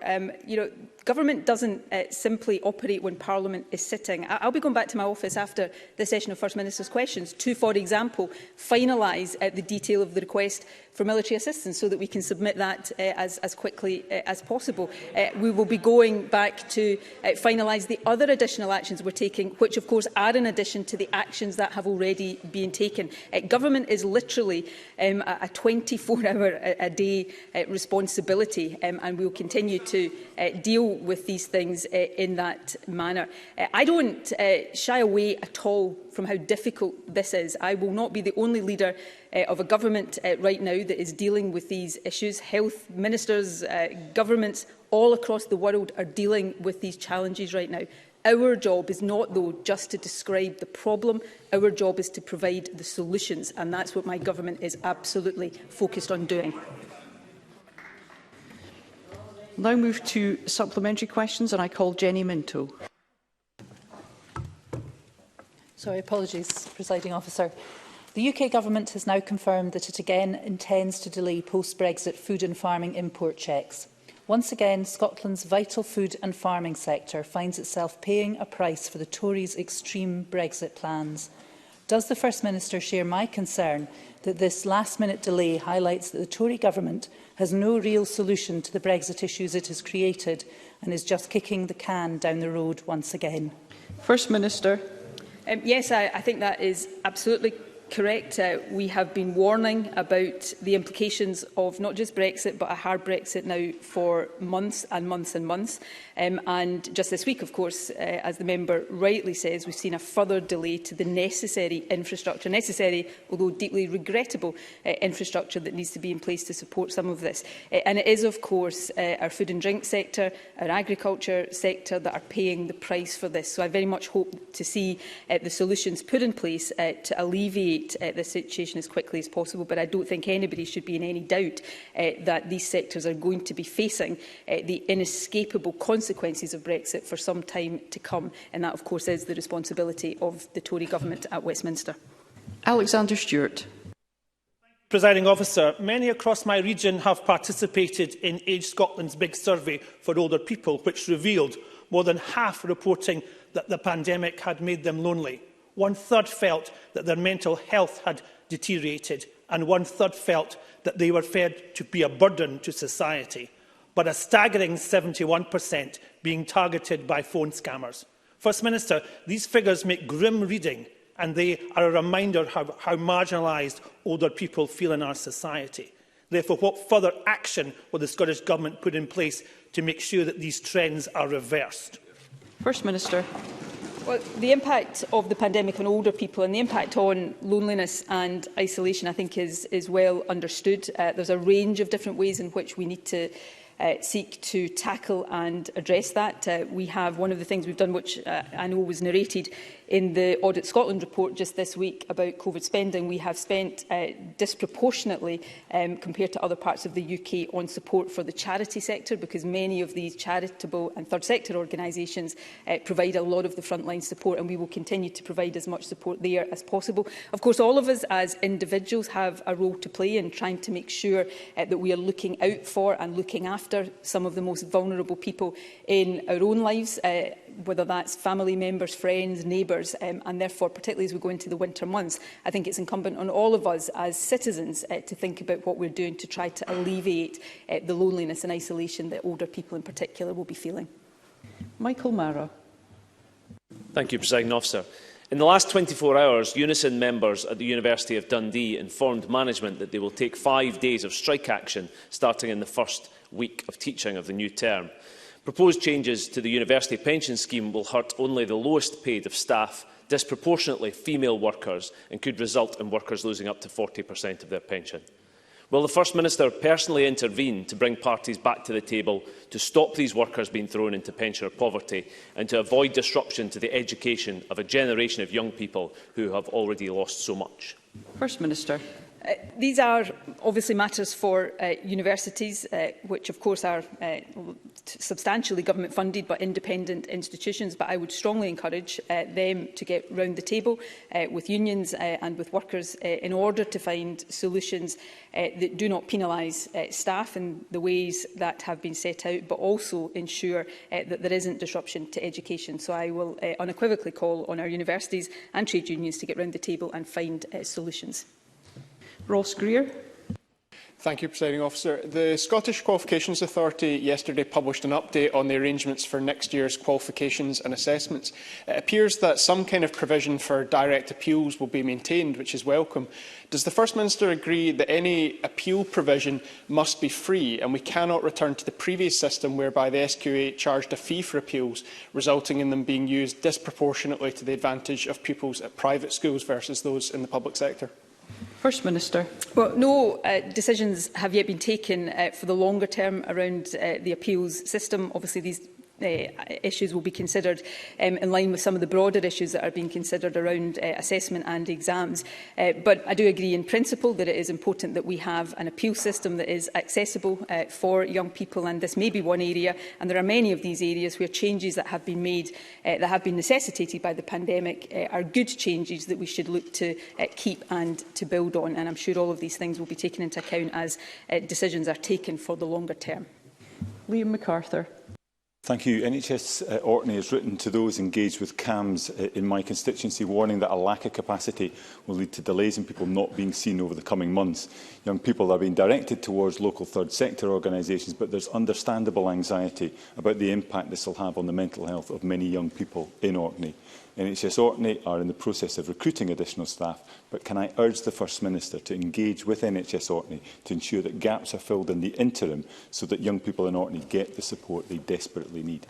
government doesn't simply operate when Parliament is sitting. I'll be going back to my office after the session of First Minister's questions to, for example, finalise the detail of the request for military assistance so that we can submit that as quickly as possible. We will be going back to finalise the other additional actions we're taking, which of course are in addition to the actions that have already been taken. Government is literally a 24-hour-a-day responsibility, and we will continue to deal with these things in that manner. I don't shy away at all from how difficult this is. I will not be the only leader of a government right now that is dealing with these issues. Health ministers, governments all across the world are dealing with these challenges right now. Our job is not, though, just to describe the problem. Our job is to provide the solutions, and that's what my government is absolutely focused on doing. Now move to supplementary questions, and I call Jenny Minto. Sorry, apologies, Presiding Officer. The UK Government has now confirmed that it again intends to delay post-Brexit food and farming import checks. Once again, Scotland's vital food and farming sector finds itself paying a price for the Tories' extreme Brexit plans. Does the First Minister share my concern that this last-minute delay highlights that the Tory Government has no real solution to the Brexit issues it has created and is just kicking the can down the road once again? First Minister. Yes, I think that is absolutely correct. We have been warning about the implications of not just Brexit, but a hard Brexit now for months and months and months. And just this week, of course, as the member rightly says, we've seen a further delay to the necessary infrastructure, although deeply regrettable infrastructure that needs to be in place to support some of this. And it is, of course, our food and drink sector, our agriculture sector that are paying the price for this. So I very much hope to see the solutions put in place to alleviate the situation as quickly as possible, but I don't think anybody should be in any doubt that these sectors are going to be facing the inescapable consequences of Brexit for some time to come, and that of course is the responsibility of the Tory Government at Westminster. Alexander Stewart. Presiding Officer, many across my region have participated in Age Scotland's big survey for older people, which revealed more than half reporting that the pandemic had made them lonely. 1/3 felt that their mental health had deteriorated, and 1/3 felt that they were fed to be a burden to society, but a staggering 71% being targeted by phone scammers. First Minister, these figures make grim reading, and they are a reminder of how marginalised older people feel in our society. Therefore, what further action will the Scottish Government put in place to make sure that these trends are reversed? First Minister. Well, the impact of the pandemic on older people and the impact on loneliness and isolation, I think, is well understood. There's a range of different ways in which we need to seek to tackle and address that. We have one of the things we've done, which I know was narrated In the Audit Scotland report just this week about COVID spending, we have spent disproportionately compared to other parts of the UK on support for the charity sector, because many of these charitable and third sector organisations provide a lot of the frontline support, and we will continue to provide as much support there as possible. Of course, all of us as individuals have a role to play in trying to make sure that we are looking out for and looking after some of the most vulnerable people in our own lives, whether that's family members, friends, neighbours, and therefore, particularly as we go into the winter months, I think it's incumbent on all of us as citizens to think about what we're doing to try to alleviate the loneliness and isolation that older people in particular will be feeling. Michael Mara. Thank you, Presiding Officer. In the last 24 hours, Unison members at the University of Dundee informed management that they will take 5 days of strike action starting in the first week of teaching of the new term. Proposed changes to the university pension scheme will hurt only the lowest paid of staff, disproportionately female workers, and could result in workers losing up to 40% of their pension. Will the First Minister personally intervene to bring parties back to the table to stop these workers being thrown into pensioner poverty and to avoid disruption to the education of a generation of young people who have already lost so much? First Minister. These are obviously matters for universities, which of course are substantially government funded but independent institutions, but I would strongly encourage them to get round the table with unions and with workers in order to find solutions that do not penalise staff in the ways that have been set out, but also ensure that there isn't disruption to education. So I will unequivocally call on our universities and trade unions to get round the table and find solutions. Ross Greer. Thank you, Presiding Officer. The Scottish Qualifications Authority yesterday published an update on the arrangements for next year's qualifications and assessments. It appears that some kind of provision for direct appeals will be maintained, which is welcome. Does the First Minister agree that any appeal provision must be free and we cannot return to the previous system whereby the SQA charged a fee for appeals, resulting in them being used disproportionately to the advantage of pupils at private schools versus those in the public sector? First Minister. Well, no decisions have yet been taken for the longer term around the appeals system. Obviously, these issues will be considered in line with some of the broader issues that are being considered around assessment and exams. But I do agree in principle that it is important that we have an appeal system that is accessible for young people, and this may be one area, and there are many of these areas where changes that have been made, that have been necessitated by the pandemic, are good changes that we should look to keep and to build on, and I'm sure all of these things will be taken into account as decisions are taken for the longer term. Liam MacArthur. Thank you. NHS Orkney has written to those engaged with CAMS in my constituency, warning that a lack of capacity will lead to delays in people not being seen over the coming months. Young people are being directed towards local third sector organisations, but there's understandable anxiety about the impact this will have on the mental health of many young people in Orkney. NHS Orkney are in the process of recruiting additional staff, but can I urge the First Minister to engage with NHS Orkney to ensure that gaps are filled in the interim so that young people in Orkney get the support they desperately need?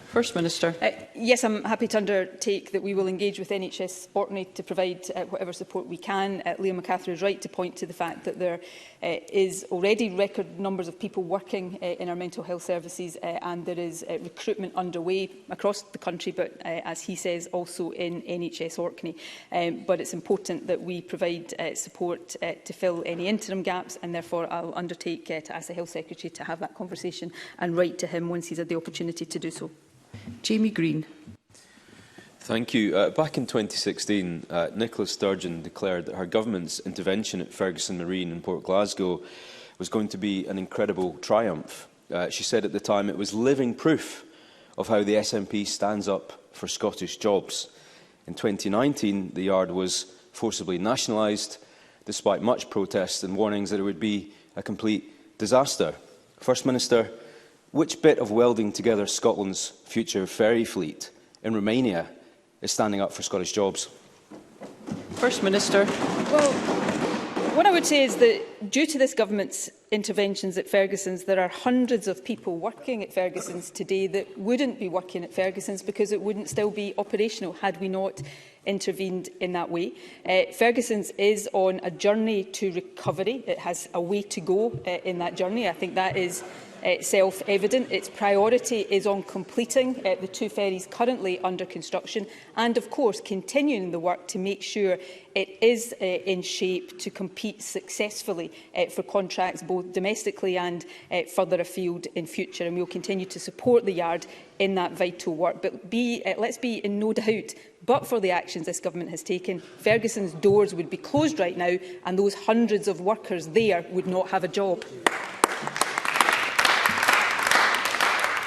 First Minister. Yes, I'm happy to undertake that we will engage with NHS Orkney to provide whatever support we can. Liam MacArthur is right to point to the fact that there is already record numbers of people working in our mental health services, and there is recruitment underway across the country, but as he says, also in NHS Orkney. But it's important that we provide support to fill any interim gaps, and therefore I'll undertake to ask the Health Secretary to have that conversation and write to him once he's had the opportunity to do so. Jamie Green. Thank you. Back in 2016, Nicola Sturgeon declared that her government's intervention at Ferguson Marine in Port Glasgow was going to be an incredible triumph. She said at the time it was living proof of how the SNP stands up for Scottish jobs. In 2019, the yard was forcibly nationalised, despite much protest and warnings that it would be a complete disaster. First Minister, which bit of welding together Scotland's future ferry fleet in Romania is standing up for Scottish jobs? First Minister. Well, what I would say is that due to this government's interventions at Ferguson's, there are hundreds of people working at Ferguson's today that wouldn't be working at Ferguson's because it wouldn't still be operational had we not intervened in that way. Ferguson's is on a journey to recovery. It has a way to go in that journey. I think that is self-evident. Its priority is on completing the 2 ferries currently under construction and, of course, continuing the work to make sure it is in shape to compete successfully for contracts both domestically and further afield in future. And we will continue to support the yard in that vital work. But let's be in no doubt, but for the actions this government has taken, Ferguson's doors would be closed right now and those hundreds of workers there would not have a job.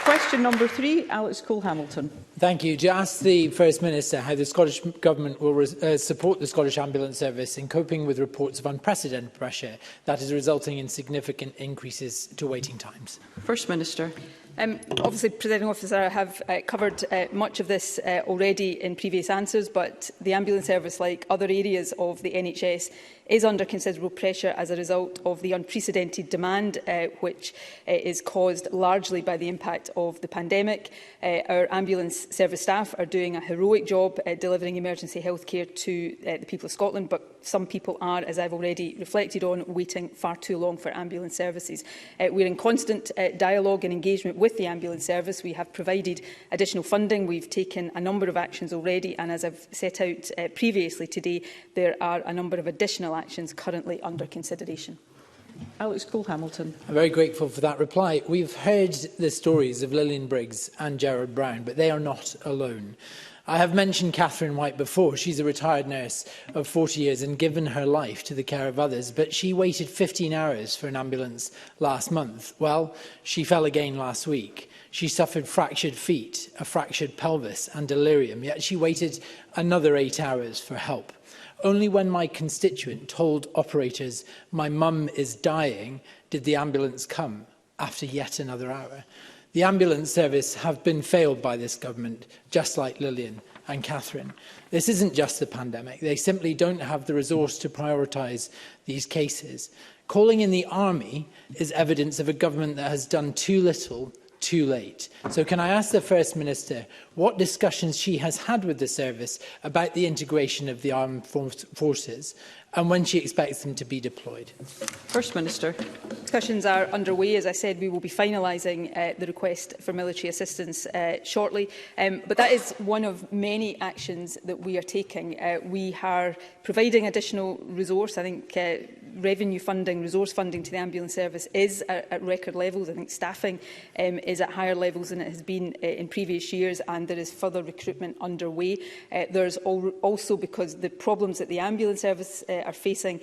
Question number 3, Alex Cole-Hamilton. Thank you. To ask the First Minister how the Scottish Government will support the Scottish Ambulance Service in coping with reports of unprecedented pressure that is resulting in significant increases to waiting times. First Minister. Obviously, Presiding Officer, I have covered much of this already in previous answers, but the ambulance service, like other areas of the NHS, is under considerable pressure as a result of the unprecedented demand, which is caused largely by the impact of the pandemic. Our ambulance service staff are doing a heroic job delivering emergency health care to the people of Scotland, but some people are, as I've already reflected on, waiting far too long for ambulance services. We're in constant dialogue and engagement with the ambulance service. We have provided additional funding. We've taken a number of actions already, and as I've set out previously today, there are a number of additional actions currently under consideration. Alex Cole-Hamilton. I'm very grateful for that reply. We've heard the stories of Lillian Briggs and Gerard Brown, but they are not alone. I have mentioned Catherine White before. She's a retired nurse of 40 years and given her life to the care of others, but she waited 15 hours for an ambulance last month. Well, she fell again last week. She suffered fractured feet, a fractured pelvis and delirium, yet she waited another 8 hours for help. Only when my constituent told operators, "My mum is dying," did the ambulance come after yet another hour. The ambulance service have been failed by this government, just like Lillian and Catherine. This isn't just the pandemic. They simply don't have the resource to prioritise these cases. Calling in the army is evidence of a government that has done too little, too late. So can I ask the First Minister what discussions she has had with the service about the integration of the armed forces and when she expects them to be deployed? First Minister. Discussions are underway. As I said, we will be finalising the request for military assistance shortly. But that is one of many actions that we are taking. We are providing additional resource. I think revenue funding, resource funding to the ambulance service is at record levels. I think staffing is at higher levels than it has been in previous years, and there is further recruitment underway. There's also, because the problems that the ambulance service are facing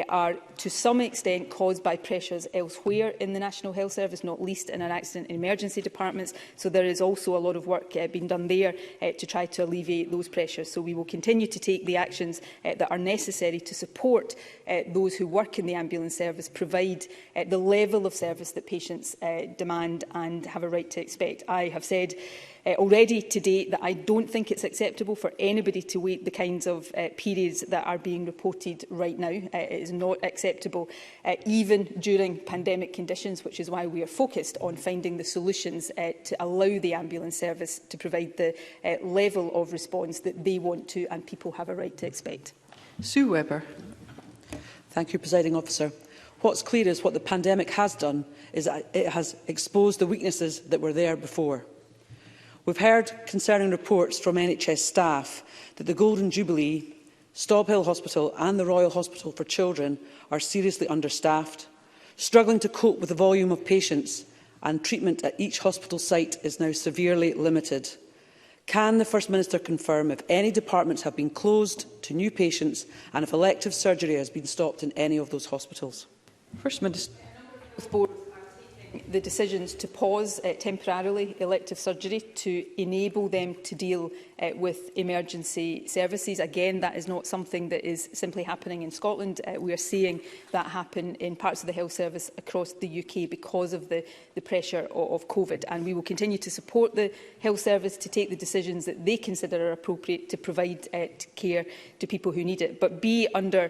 are to some extent caused by pressures elsewhere in the National Health Service, not least in our accident and emergency departments. So there is also a lot of work being done there to try to alleviate those pressures. So we will continue to take the actions that are necessary to support those who work in the ambulance service, provide the level of service that patients demand and have a right to expect. I have said already today that I don't think it's acceptable for anybody to wait the kinds of periods that are being reported right now. It is not acceptable, even during pandemic conditions, which is why we are focused on finding the solutions to allow the ambulance service to provide the level of response that they want to and people have a right to expect. Sue Webber. Thank you, Presiding Officer. What's clear is what the pandemic has done is that it has exposed the weaknesses that were there before. We've heard concerning reports from NHS staff that the Golden Jubilee, Stob Hill Hospital and the Royal Hospital for Children are seriously understaffed, struggling to cope with the volume of patients, and treatment at each hospital site is now severely limited. Can the First Minister confirm if any departments have been closed to new patients and if elective surgery has been stopped in any of those hospitals? First Minister. The decisions to pause temporarily elective surgery to enable them to deal with emergency services. Again, that is not something that is simply happening in Scotland. We are seeing that happen in parts of the health service across the UK because of the pressure of COVID. And we will continue to support the health service to take the decisions that they consider are appropriate to provide care to people who need it. But be under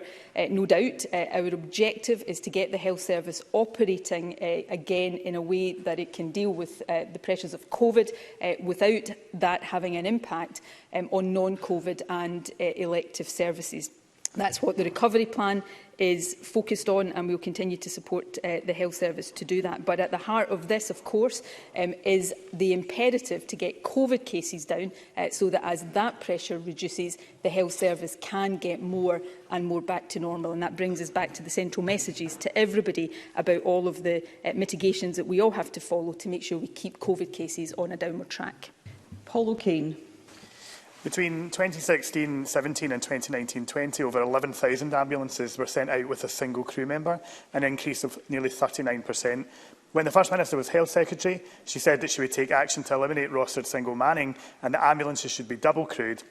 no doubt, our objective is to get the health service operating again again in a way that it can deal with the pressures of COVID without that having an impact on non-COVID and elective services. That's what the recovery plan is focused on, and we will continue to support the health service to do that. But at the heart of this, of course, is the imperative to get COVID cases down so that as that pressure reduces, the health service can get more and more back to normal. And that brings us back to the central messages to everybody about all of the mitigations that we all have to follow to make sure we keep COVID cases on a downward track. Paul O'Kane. Between 2016-17 and 2019-20, over 11,000 ambulances were sent out with a single crew member, an increase of nearly 39%. When the First Minister was Health Secretary, she said that she would take action to eliminate rostered single manning and that ambulances should be double crewed,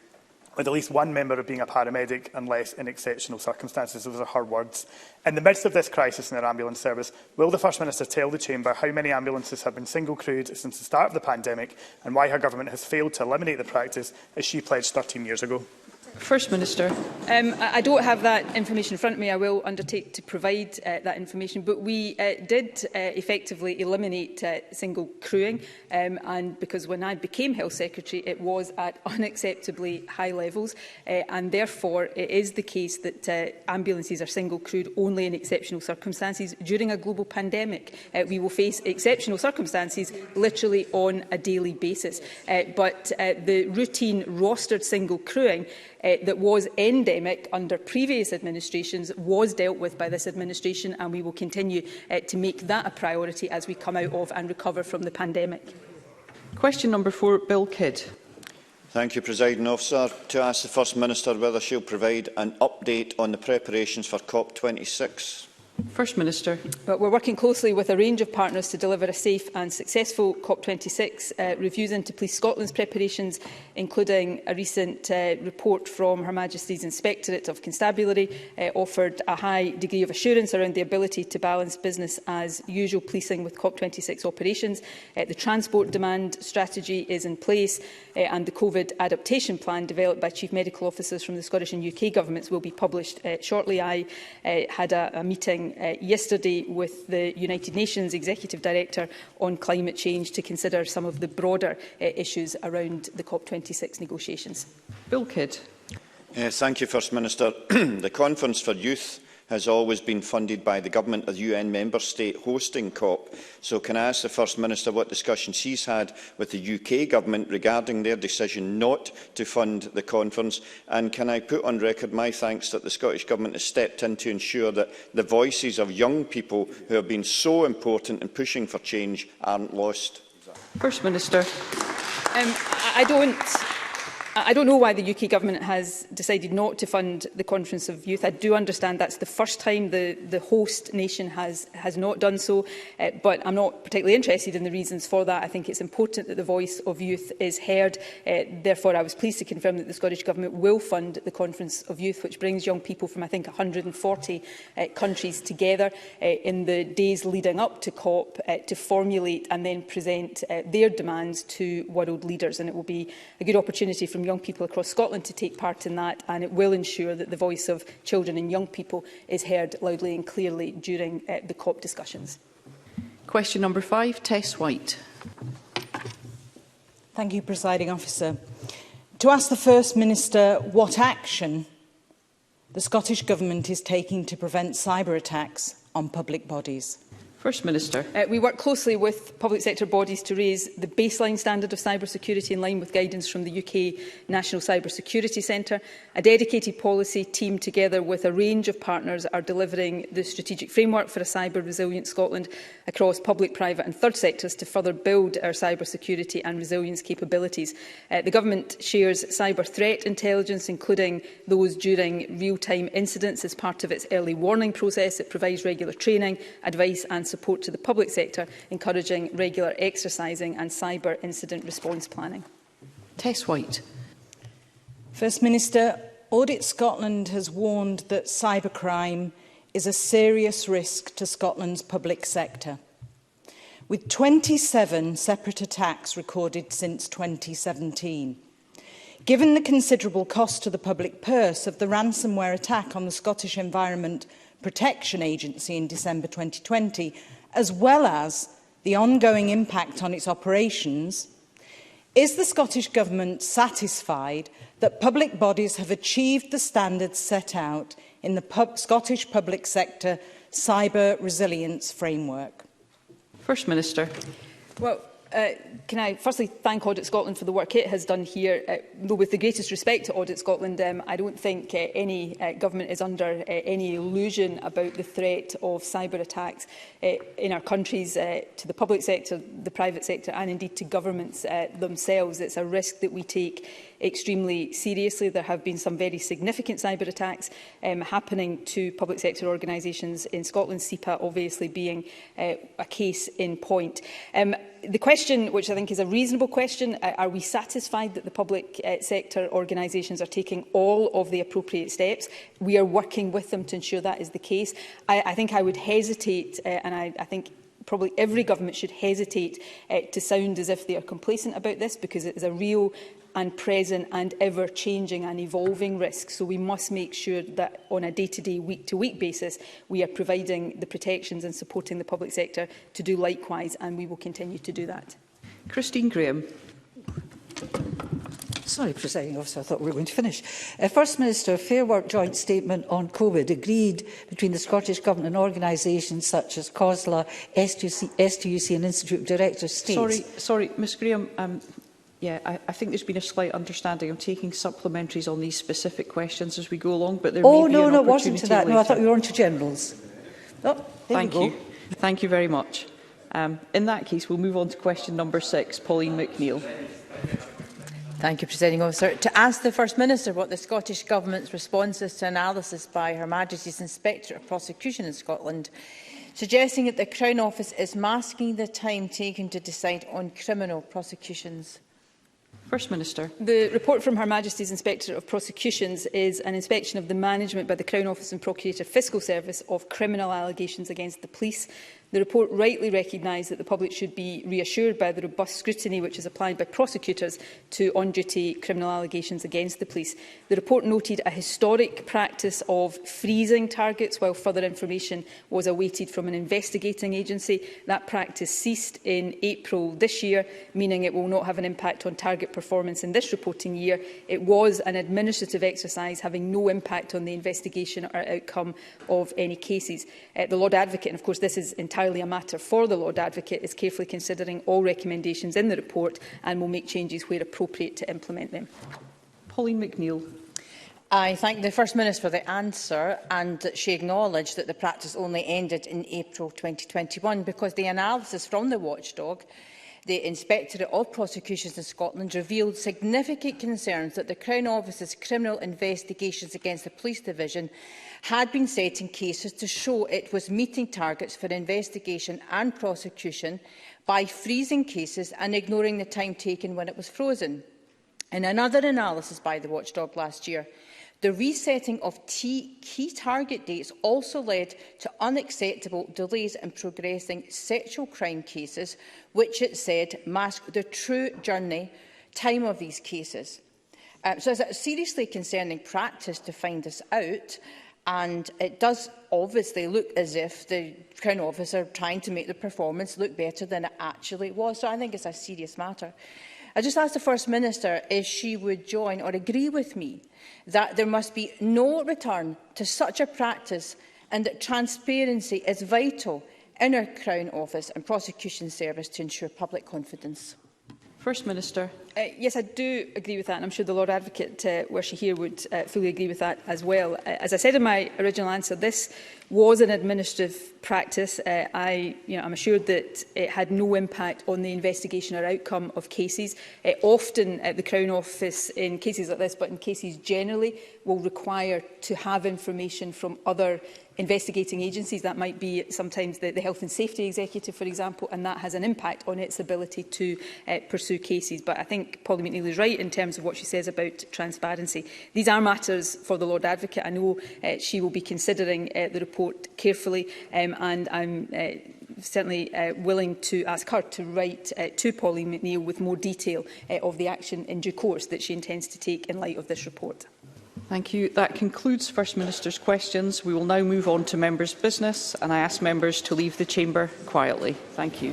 with at least one member of being a paramedic unless in exceptional circumstances. Those are her words. In the midst of this crisis in our ambulance service, will the First Minister tell the Chamber how many ambulances have been single-crewed since the start of the pandemic and why her government has failed to eliminate the practice as she pledged 13 years ago? First Minister. I don't have that information in front of me. I will undertake to provide that information. But we did effectively eliminate single crewing. And because when I became Health Secretary, it was at unacceptably high levels. And therefore, it is the case that ambulances are single crewed only in exceptional circumstances. During a global pandemic, we will face exceptional circumstances literally on a daily basis. But the routine rostered single crewing that was endemic under previous administrations was dealt with by this administration, and we will continue to make that a priority as we come out of and recover from the pandemic. Question number 4, Bill Kidd. Thank you, Presiding Officer. To ask the First Minister whether she will provide an update on the preparations for COP26. First Minister. But we're working closely with a range of partners to deliver a safe and successful COP26. Reviews into Police Scotland's preparations, including a recent report from Her Majesty's Inspectorate of Constabulary, offered a high degree of assurance around the ability to balance business as usual policing with COP26 operations. The transport demand strategy is in place, and the COVID adaptation plan developed by Chief Medical Officers from the Scottish and UK governments will be published shortly. I had a meeting yesterday with the United Nations Executive Director on climate change to consider some of the broader issues around the COP26 negotiations. Bill Kidd. Thank you, First Minister. The Conference for Youth has always been funded by the Government of the UN member state hosting COP. So can I ask the First Minister what discussions she's had with the UK Government regarding their decision not to fund the conference? And can I put on record my thanks that the Scottish Government has stepped in to ensure that the voices of young people who have been so important in pushing for change aren't lost? First Minister. I don't know why the UK Government has decided not to fund the Conference of Youth. I do understand that's the first time the host nation has not done so, but I'm not particularly interested in the reasons for that. I think it's important that the voice of youth is heard. Therefore, I was pleased to confirm that the Scottish Government will fund the Conference of Youth, which brings young people from, I think, 140 countries together in the days leading up to COP to formulate and then present their demands to world leaders. And it will be a good opportunity from young people across Scotland to take part in that, and it will ensure that the voice of children and young people is heard loudly and clearly during the COP discussions. Question number 5, Tess White. Thank you, Presiding Officer. To ask the First Minister what action the Scottish Government is taking to prevent cyber attacks on public bodies. First Minister. We work closely with public sector bodies to raise the baseline standard of cybersecurity in line with guidance from the UK National Cyber Security Centre. A dedicated policy team, together with a range of partners, are delivering the strategic framework for a cyber-resilient Scotland across public, private and third sectors to further build our cybersecurity and resilience capabilities. The Government shares cyber threat intelligence, including those during real-time incidents, as part of its early warning process. It provides regular training, advice and support to the public sector, encouraging regular exercising and cyber incident response planning. Tess White. First Minister, Audit Scotland has warned that cybercrime is a serious risk to Scotland's public sector, with 27 separate attacks recorded since 2017. Given the considerable cost to the public purse of the ransomware attack on the Scottish Environment Protection Agency in December 2020, as well as the ongoing impact on its operations, is the Scottish Government satisfied that public bodies have achieved the standards set out in the Scottish Public Sector Cyber Resilience Framework? First Minister. Well, can I firstly thank Audit Scotland for the work it has done here. Though with the greatest respect to Audit Scotland, I don't think any government is under any illusion about the threat of cyber attacks in our countries to the public sector, the private sector and indeed to governments themselves. It's a risk that we take extremely seriously. There have been some very significant cyber attacks happening to public sector organisations in Scotland, SEPA obviously being a case in point. The question, which I think is a reasonable question, are we satisfied that the public sector organisations are taking all of the appropriate steps? We are working with them to ensure that is the case. I think I would hesitate, and I think probably every government should hesitate to sound as if they are complacent about this, because it is a real and present and ever-changing and evolving risk. So we must make sure that on a day-to-day, week-to-week basis, we are providing the protections and supporting the public sector to do likewise, and we will continue to do that. Christine Graham. Sorry, Presiding Officer, I thought we were going to finish. First Minister, Fair Work joint statement on COVID agreed between the Scottish Government and organisations such as COSLA, STUC and Institute of Directors states... Sorry, Ms Graham. I think there's been a slight understanding. I'm taking supplementaries on these specific questions as we go along, but there may be an opportunity it wasn't to that. later. No, I thought we were on to generals. Oh, Thank you. Thank you very much. In that case, we'll move on to question number 6. Pauline McNeill. Thank you, Presiding Officer. To ask the First Minister what the Scottish Government's response is to analysis by Her Majesty's Inspector of Prosecution in Scotland, suggesting that the Crown Office is masking the time taken to decide on criminal prosecutions. First Minister. The report from Her Majesty's Inspector of Prosecutions is an inspection of the management by the Crown Office and Procurator Fiscal Service of criminal allegations against the police. The report rightly recognised that the public should be reassured by the robust scrutiny which is applied by prosecutors to on-duty criminal allegations against the police. The report noted a historic practice of freezing targets while further information was awaited from an investigating agency. That practice ceased in April this year, meaning it will not have an impact on target performance in this reporting year. It was an administrative exercise having no impact on the investigation or outcome of any cases. The Lord Advocate, and of course this is entirely a matter for the Lord Advocate, is carefully considering all recommendations in the report and will make changes where appropriate to implement them. Pauline McNeill. I thank the First Minister for the answer, and that she acknowledged that the practice only ended in April 2021, because the analysis from the watchdog, the Inspectorate of Prosecutions in Scotland, revealed significant concerns that the Crown Office's criminal investigations against the Police Division had been setting cases to show it was meeting targets for investigation and prosecution by freezing cases and ignoring the time taken when it was frozen. In another analysis by the watchdog last year, the resetting of key target dates also led to unacceptable delays in progressing sexual crime cases, which it said masked the true journey time of these cases. So it's a seriously concerning practice to find this out, and it does obviously look as if the Crown Office are trying to make the performance look better than it actually was. So I think it's a serious matter. I just asked the First Minister if she would join or agree with me that there must be no return to such a practice, and that transparency is vital in our Crown Office and Prosecution Service to ensure public confidence. First Minister. Yes, I do agree with that, and I'm sure the Lord Advocate, were she here, would fully agree with that as well. As I said in my original answer, this was an administrative practice. I'm assured that it had no impact on the investigation or outcome of cases. Often the Crown Office, in cases like this, but in cases generally, will require to have information from other investigating agencies. That might be sometimes the Health and Safety Executive, for example, and that has an impact on its ability to pursue cases. But I think Pauline McNeill is right in terms of what she says about transparency. These are matters for the Lord Advocate. I know she will be considering the report carefully, and I'm certainly willing to ask her to write to Pauline McNeill with more detail of the action in due course that she intends to take in light of this report. Thank you. That concludes First Minister's questions. We will now move on to members' business, and I ask members to leave the chamber quietly. Thank you.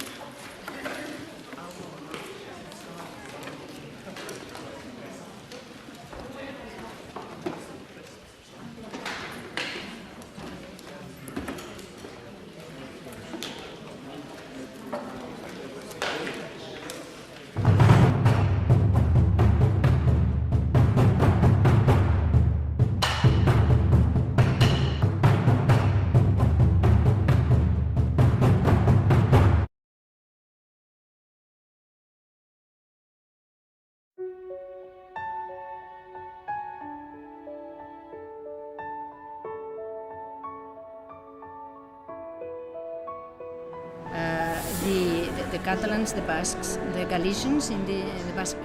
the Catalans, the Basques, the Galicians in the Basque.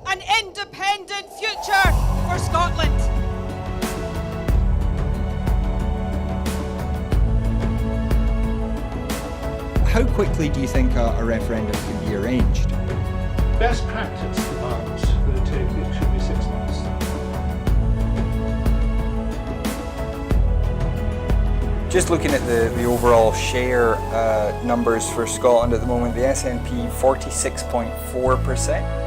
An independent future for Scotland. How quickly do you think a referendum can be arranged? Best practice demands that it should be 6 months. Just looking at the overall share numbers for Scotland at the moment, the SNP 46.4%.